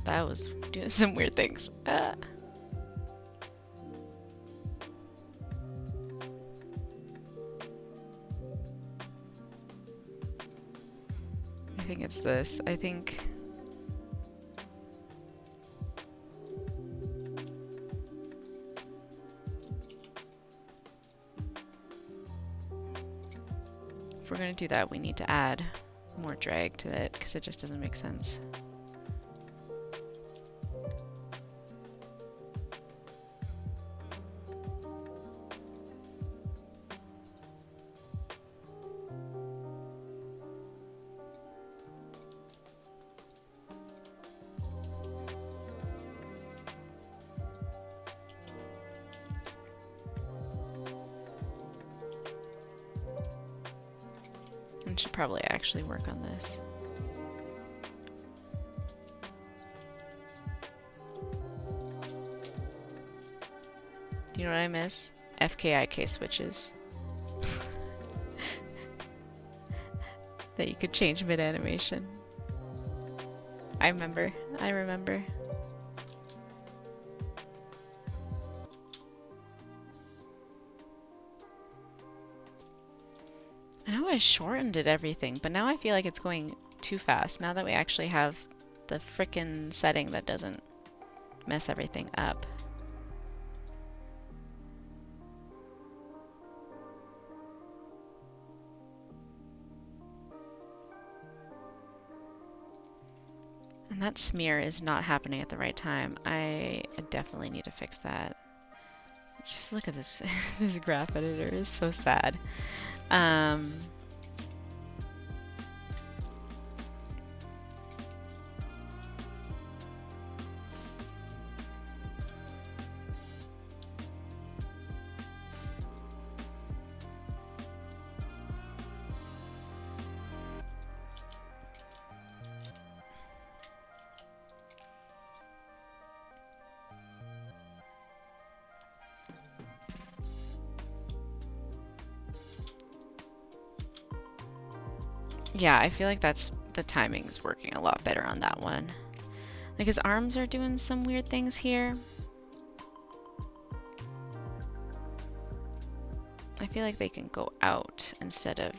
That was doing some weird things. I think it's this. I think... if we're gonna do that, we need to add more drag to it, because it just doesn't make sense. I should probably actually work on this. Do you know what I miss? FKIK switches. That you could change mid-animation. I remember. I remember. I know I shortened it everything, but now I feel like it's going too fast now that we actually have the frickin' setting that doesn't mess everything up. And that smear is not happening at the right time. I definitely need to fix that. Just look at this. This graph editor is so sad. Yeah, I feel like the timing's working a lot better on that one. Like his arms are doing some weird things here. I feel like they can go out instead of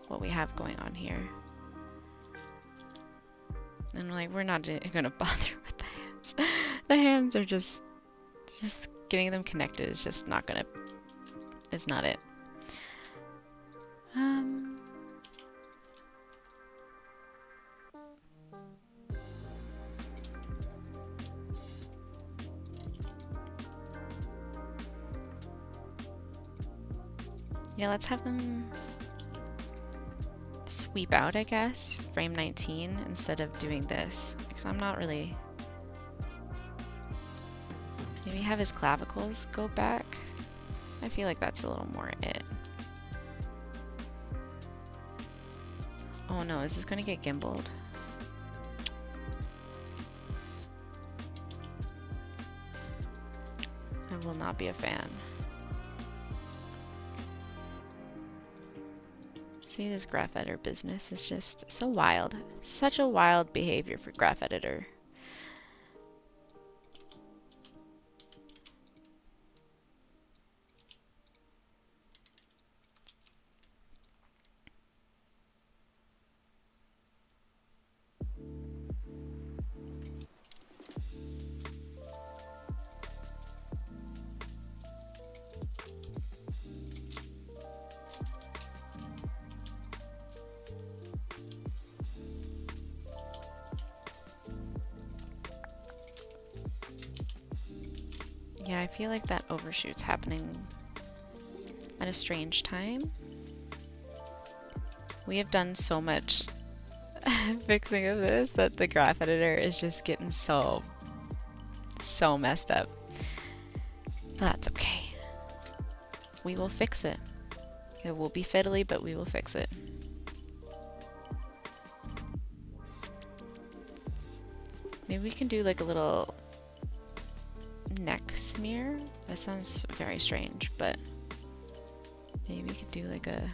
what we have going on here. And like we're not gonna bother with the hands. The hands are just getting them connected is just not gonna. It's not it. Yeah, let's have them sweep out, I guess, frame 19 instead of doing this. Because I'm not really... Maybe have his clavicles go back. I feel like that's a little more it. Oh no, is this going to get gimbaled? I will not be a fan. See, this graph editor business is just so wild. Such a wild behavior for graph editor. Yeah, I feel like that overshoot's happening at a strange time. We have done so much fixing of this that the graph editor is just getting so messed up. But that's okay. We will fix it. It will be fiddly, but we will fix it. Maybe we can do like a little neck smear. That sounds very strange, but maybe we could do like a...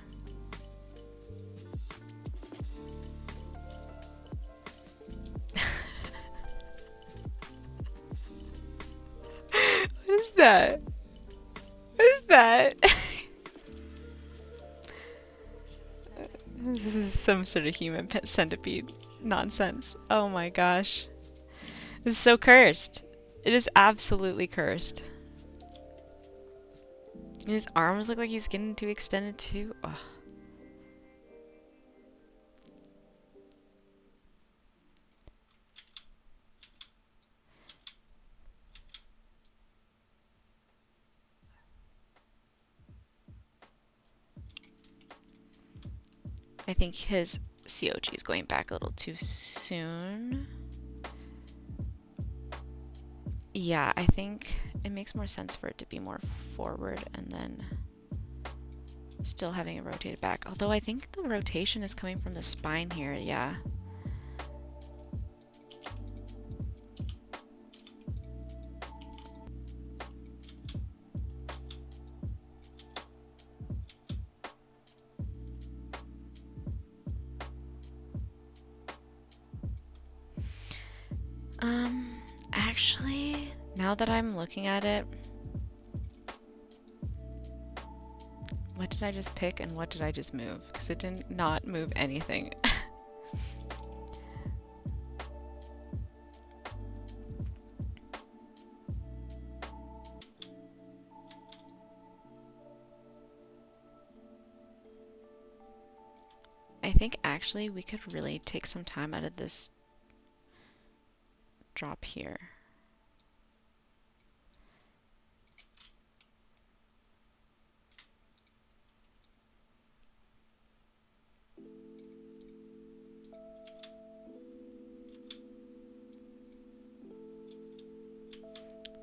What is that? What is that? This is some sort of human centipede nonsense. Oh my gosh. This is so cursed. It is absolutely cursed. And his arms look like he's getting too extended too. Ugh. I think his COG is going back a little too soon. Yeah, I think it makes more sense for it to be more forward and then still having it rotated back. Although I think the rotation is coming from the spine here, yeah. Actually, now that I'm looking at it, what did I just pick and what did I just move? Because it did not move anything. I think actually we could really take some time out of this drop here.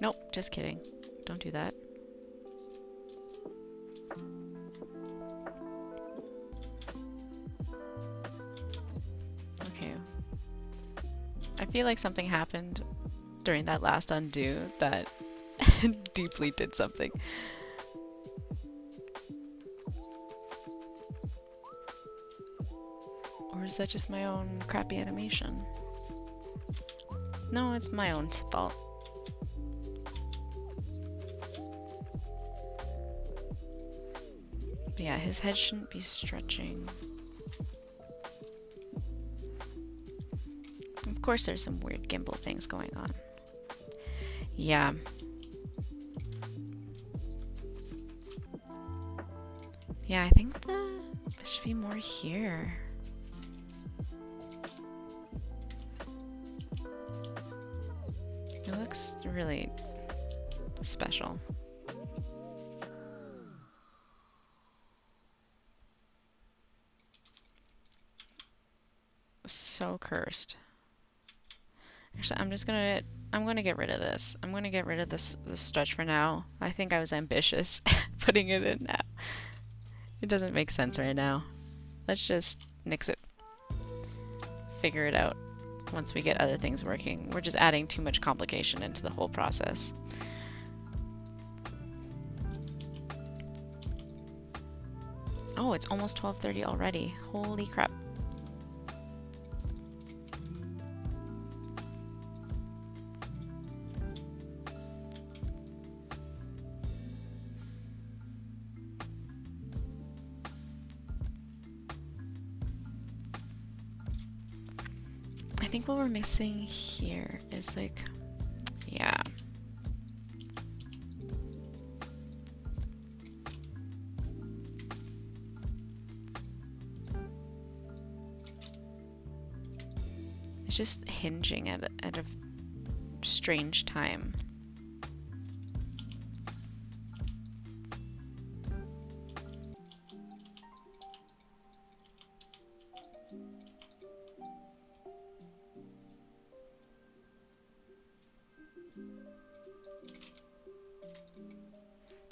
Nope, just kidding. Don't do that. Okay. I feel like something happened during that last undo that deeply did something. Or is that just my own crappy animation? No, it's my own fault. Yeah, his head shouldn't be stretching. Of course there's some weird gimbal things going on. Yeah. Yeah, I think there should be more here. It looks really special. So cursed. Actually, I'm gonna get rid of this. I'm gonna get rid of this stretch for now. I think I was ambitious putting it in now. It doesn't make sense right now. Let's just nix it. Figure it out once we get other things working. We're just adding too much complication into the whole process. Oh, it's almost 12:30 already. Holy crap. I think what we're missing here is like, yeah. It's just hinging at a strange time.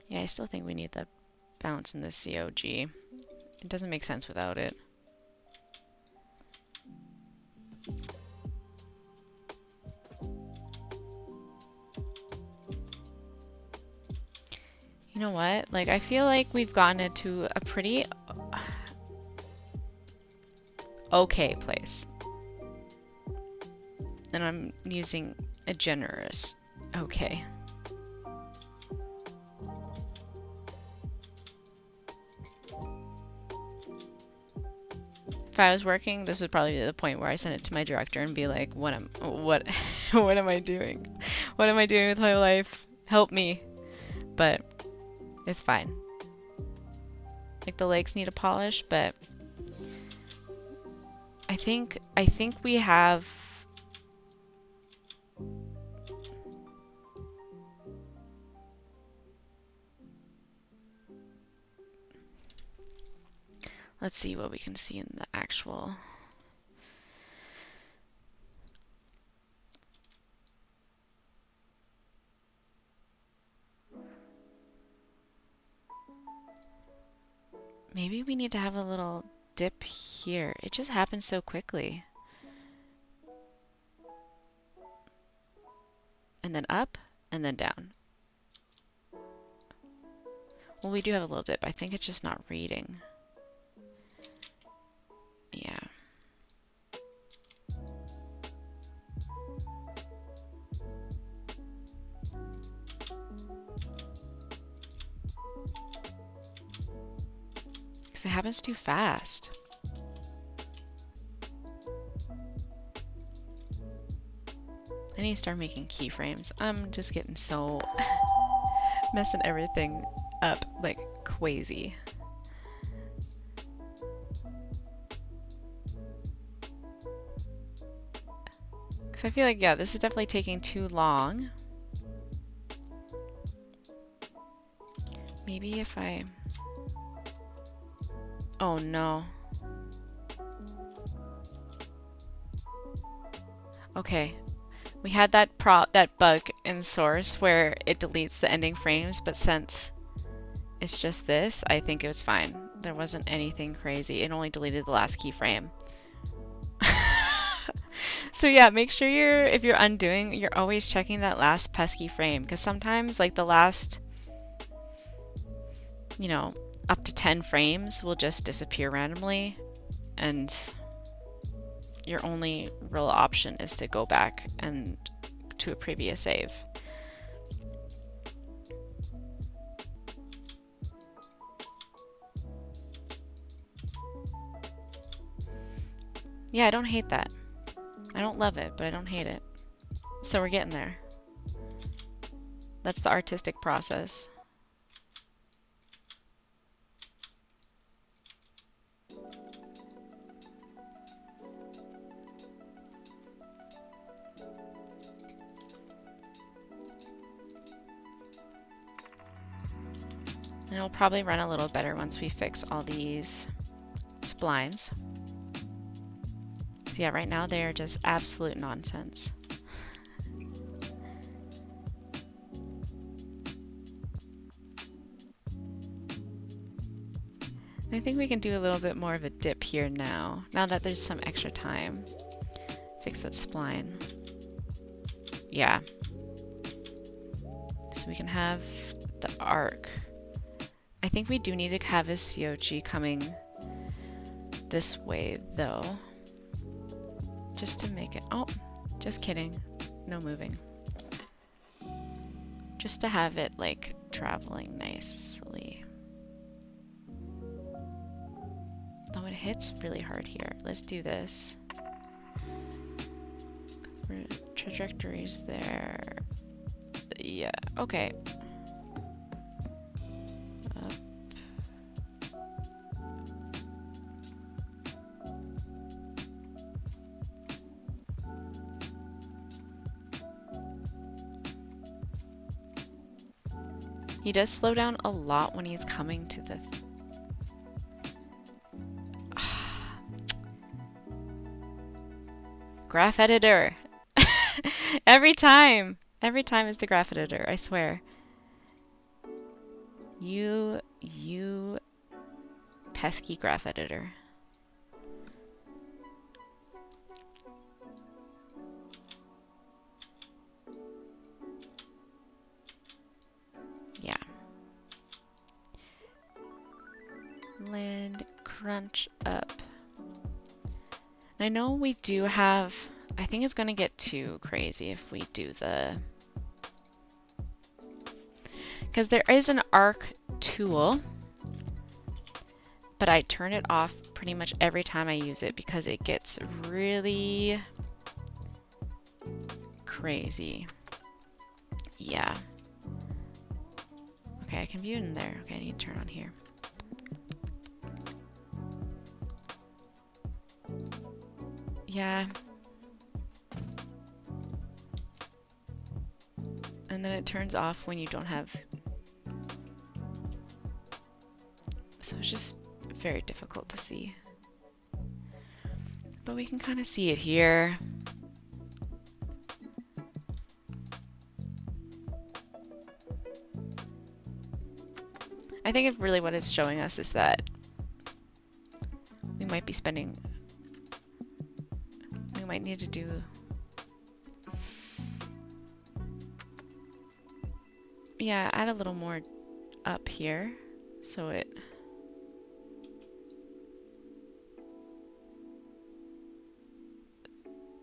Yeah, I still think we need the bounce in the COG. It doesn't make sense without it. You know what? Like, I feel like we've gotten it to a pretty okay place. And I'm using a generous okay. If I was working, this would probably be the point where I send it to my director and be like, what what am I doing? What am I doing with my life? Help me. But it's fine. Like, the legs need a polish, but I think we have let's see what we can see in the actual. Maybe we need to have a little dip here. It just happens so quickly. And then up, and then down. Well, we do have a little dip. I think it's just not reading. Yeah. Because it happens too fast. I need to start making keyframes. I'm just getting so messing everything up like crazy. Because I feel like, yeah, this is definitely taking too long. Maybe if I... Oh no. Okay. We had that bug in Source where it deletes the ending frames, but since it's just this, I think it was fine. There wasn't anything crazy. It only deleted the last keyframe. So yeah, make sure if you're undoing, you're always checking that last pesky frame, because sometimes like the last, you know, up to 10 frames will just disappear randomly, and your only real option is to go back and to a previous save. Yeah, I don't hate that. I don't love it, but I don't hate it. So we're getting there. That's the artistic process. And it'll probably run a little better once we fix all these splines. So yeah, right now they are just absolute nonsense. I think we can do a little bit more of a dip here now that there's some extra time. Fix that spline. Yeah. So we can have the arc. I think we do need to have his COG coming this way though. Just to make it, oh, just kidding. No moving. Just to have it like traveling nicely. Though it hits really hard here. Let's do this. Trajectories there. Yeah, okay. Up. He does slow down a lot when he's coming to the... Graph editor! Every time! Every time is the graph editor, I swear. You pesky graph editor. Yeah. Land crunch up. I know we do have... I think it's gonna get too crazy if we do the... Because there is an arc tool, but I turn it off pretty much every time I use it because it gets really crazy. Yeah. Okay, I can view it in there. Okay, I need to turn on here. Yeah. And then it turns off when you don't have... So it's just very difficult to see. But we can kind of see it here. I think really what it's showing us is that we might be spending... We might need to do... Yeah, add a little more up here so it...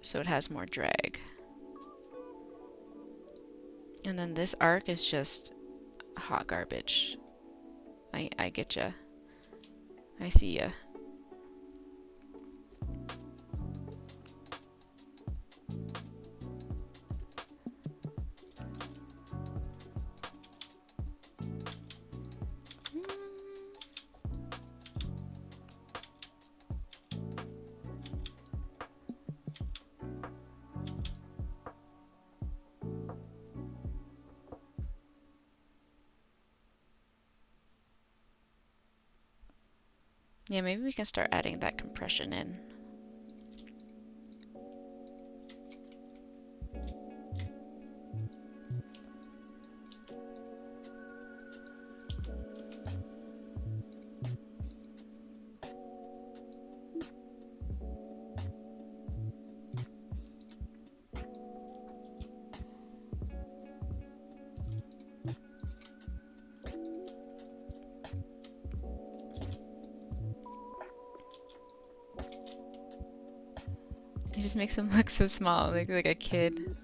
So it has more drag. And then this arc is just hot garbage. I get ya. I see ya. Yeah, maybe we can start adding that compression in. It just makes him look so small, like a kid.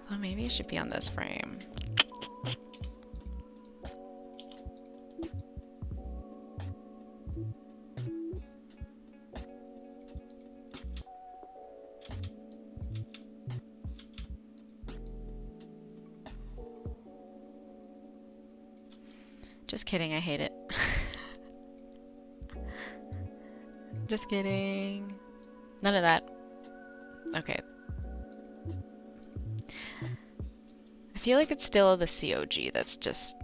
Oh, maybe it should be on this frame. Just kidding, I hate it. Just kidding. None of that. Okay. I feel like it's still the COG that's just...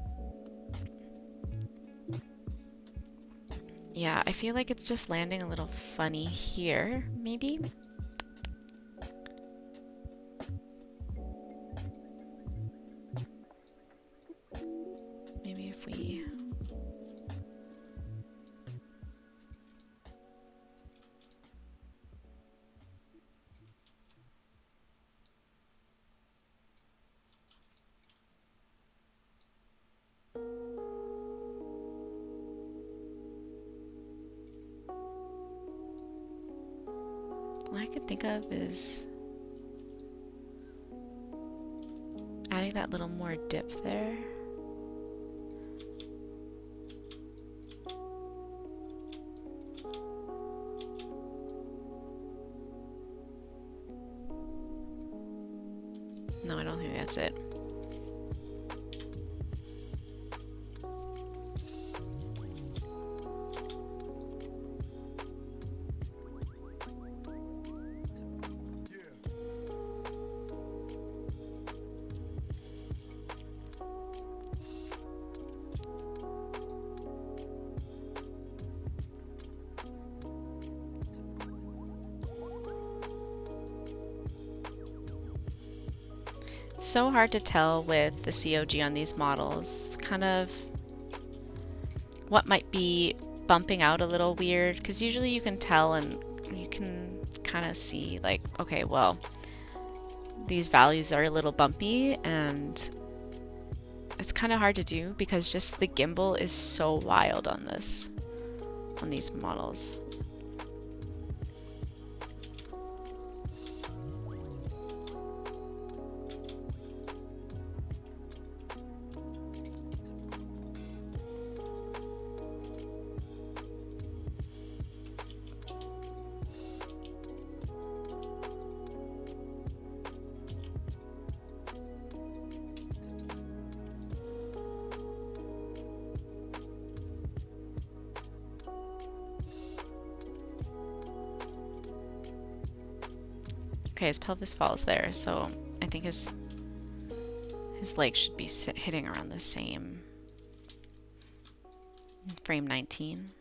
Yeah, I feel like it's just landing a little funny here, maybe? Maybe if we... All I could think of is adding that little more dip there. No, I don't think that's it. So hard to tell with the COG on these models. Kind of what might be bumping out a little weird, because usually you can tell and you can kind of see like, okay, well, these values are a little bumpy, and it's kind of hard to do because just the gimbal is so wild on these models. Okay, his pelvis falls there, so I think his leg should be hitting around the same frame 19.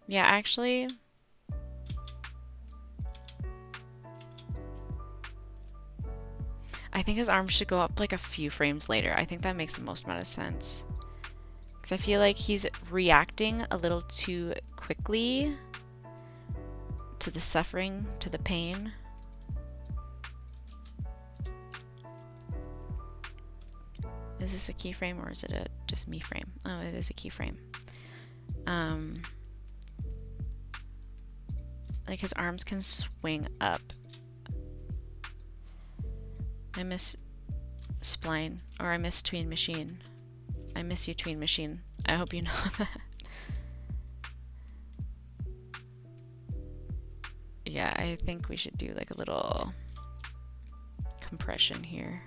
Yeah, actually, I think his arms should go up like a few frames later. I think that makes the most amount of sense. Because I feel like he's reacting a little too quickly to the suffering, to the pain. Is this a keyframe or is it a just me frame? Oh, it is a keyframe. Like his arms can swing up. I miss spline, or I miss tween machine. I miss you, tween machine. I hope you know that. Yeah, I think we should do like a little compression here.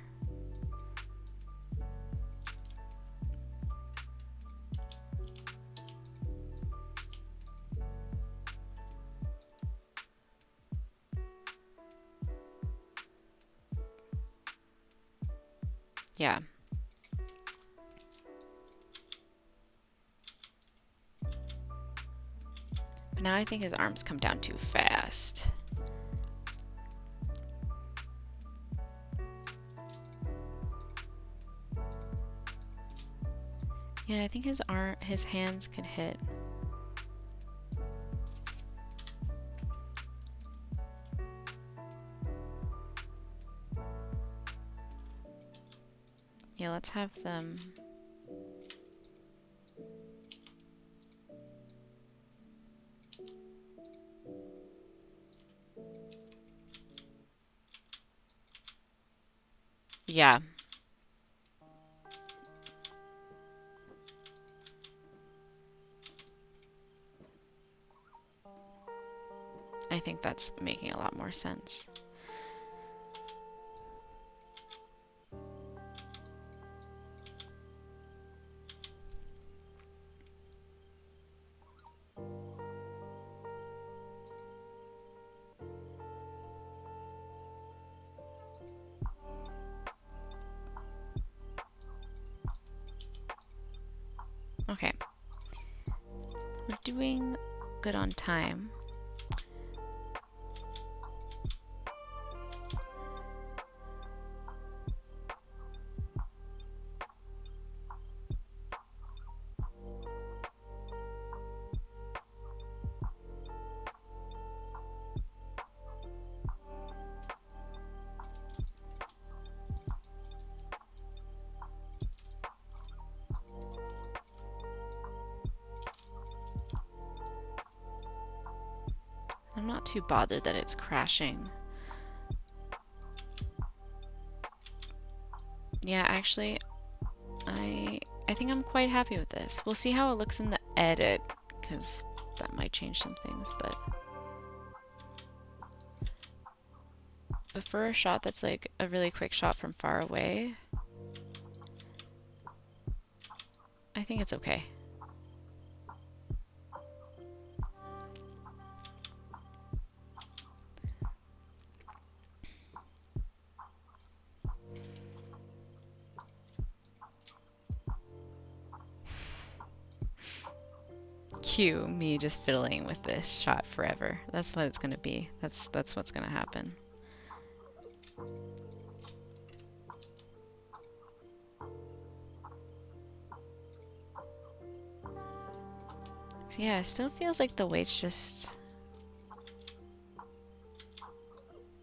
Yeah. But now I think his arms come down too fast. Yeah, I think his hands could hit. Yeah, let's have them. Yeah. I think that's making a lot more sense. Okay. We're doing good on time. I'm not too bothered that it's crashing. Yeah, actually, I think I'm quite happy with this. We'll see how it looks in the edit, because that might change some things, but for a shot that's like a really quick shot from far away, I think it's okay. Cue me just fiddling with this shot forever. That's what it's gonna be. That's what's gonna happen. So yeah, it still feels like the weight's just...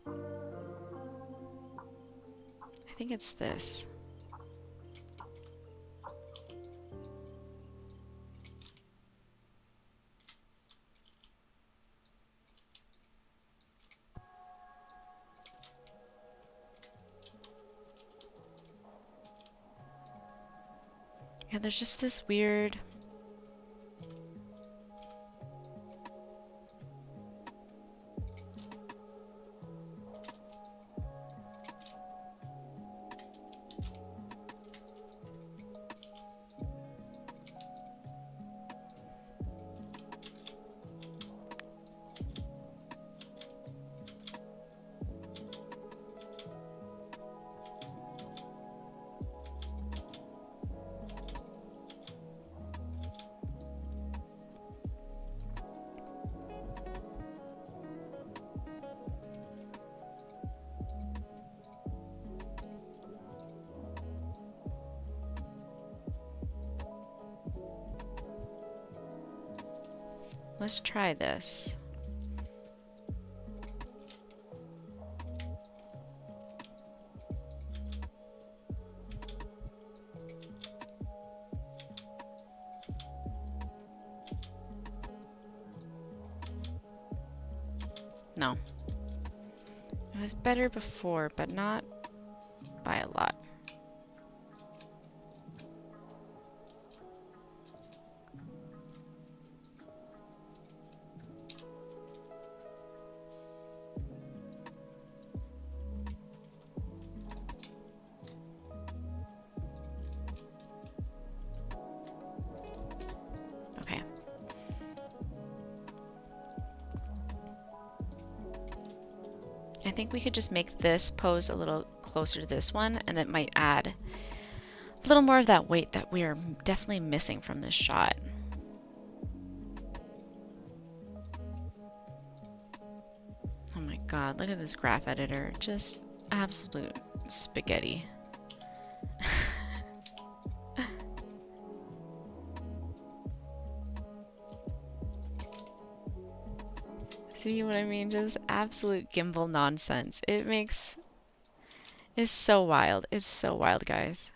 I think it's this. Yeah, there's just this weird... Let's try this. It was better before, but not by a lot. Okay. I think we could just make this pose a little closer to this one, and it might add a little more of that weight that we are definitely missing from this shot. Oh my god, look at this graph editor. Just absolute spaghetti. See what I mean? Just absolute gimbal nonsense. It's so wild. It's so wild, guys.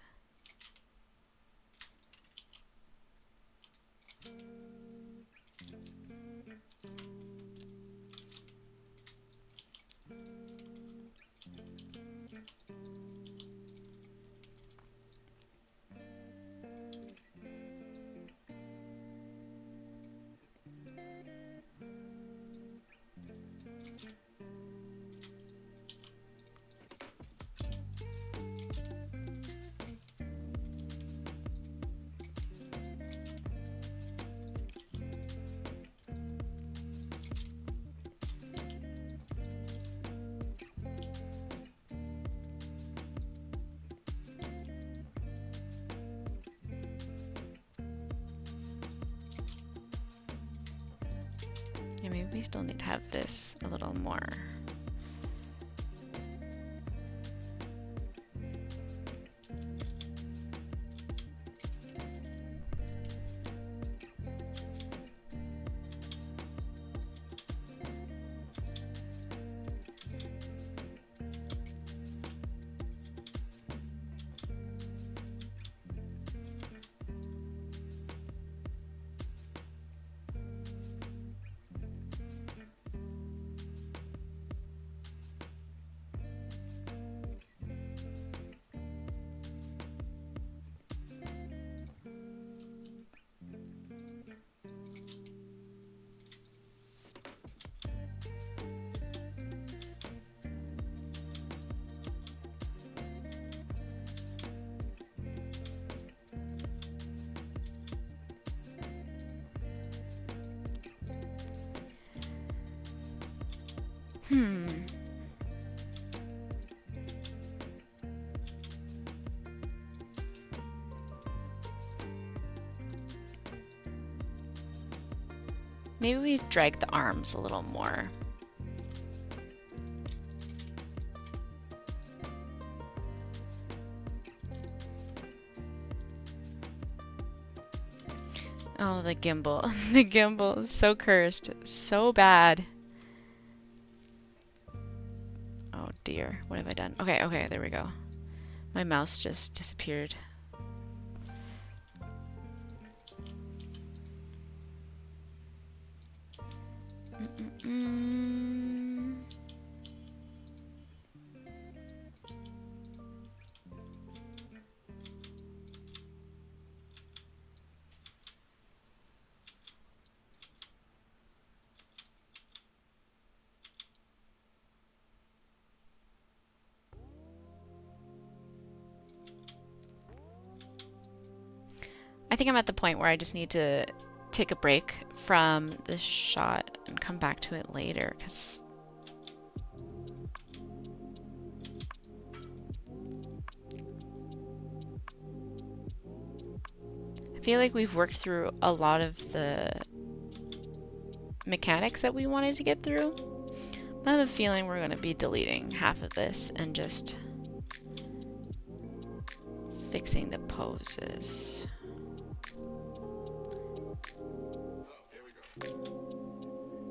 Yeah, maybe we still need to have this a little more. Maybe we drag the arms a little more. Oh, the gimbal. The gimbal is so cursed. So bad. Oh dear. What have I done? Okay, okay, there we go. My mouse just disappeared. I think I'm at the point where I just need to take a break from this shot and come back to it later, because I feel like we've worked through a lot of the mechanics that we wanted to get through. I have a feeling we're going to be deleting half of this and just fixing the poses.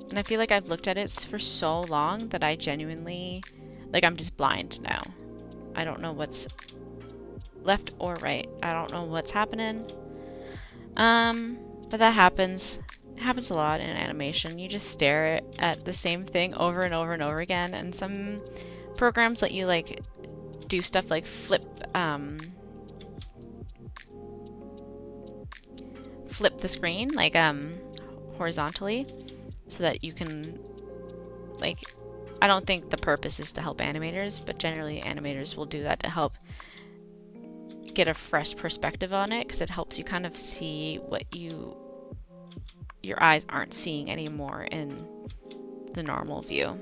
And I feel like I've looked at it for so long that I genuinely, like, I'm just blind now. I don't know what's left or right. I don't know what's happening. But that happens. It happens a lot in animation. You just stare at the same thing over and over and over again, and some programs let you like do stuff like flip the screen like horizontally so that you can like, I don't think the purpose is to help animators, but generally animators will do that to help get a fresh perspective on it, because it helps you kind of see what your eyes aren't seeing anymore in the normal view.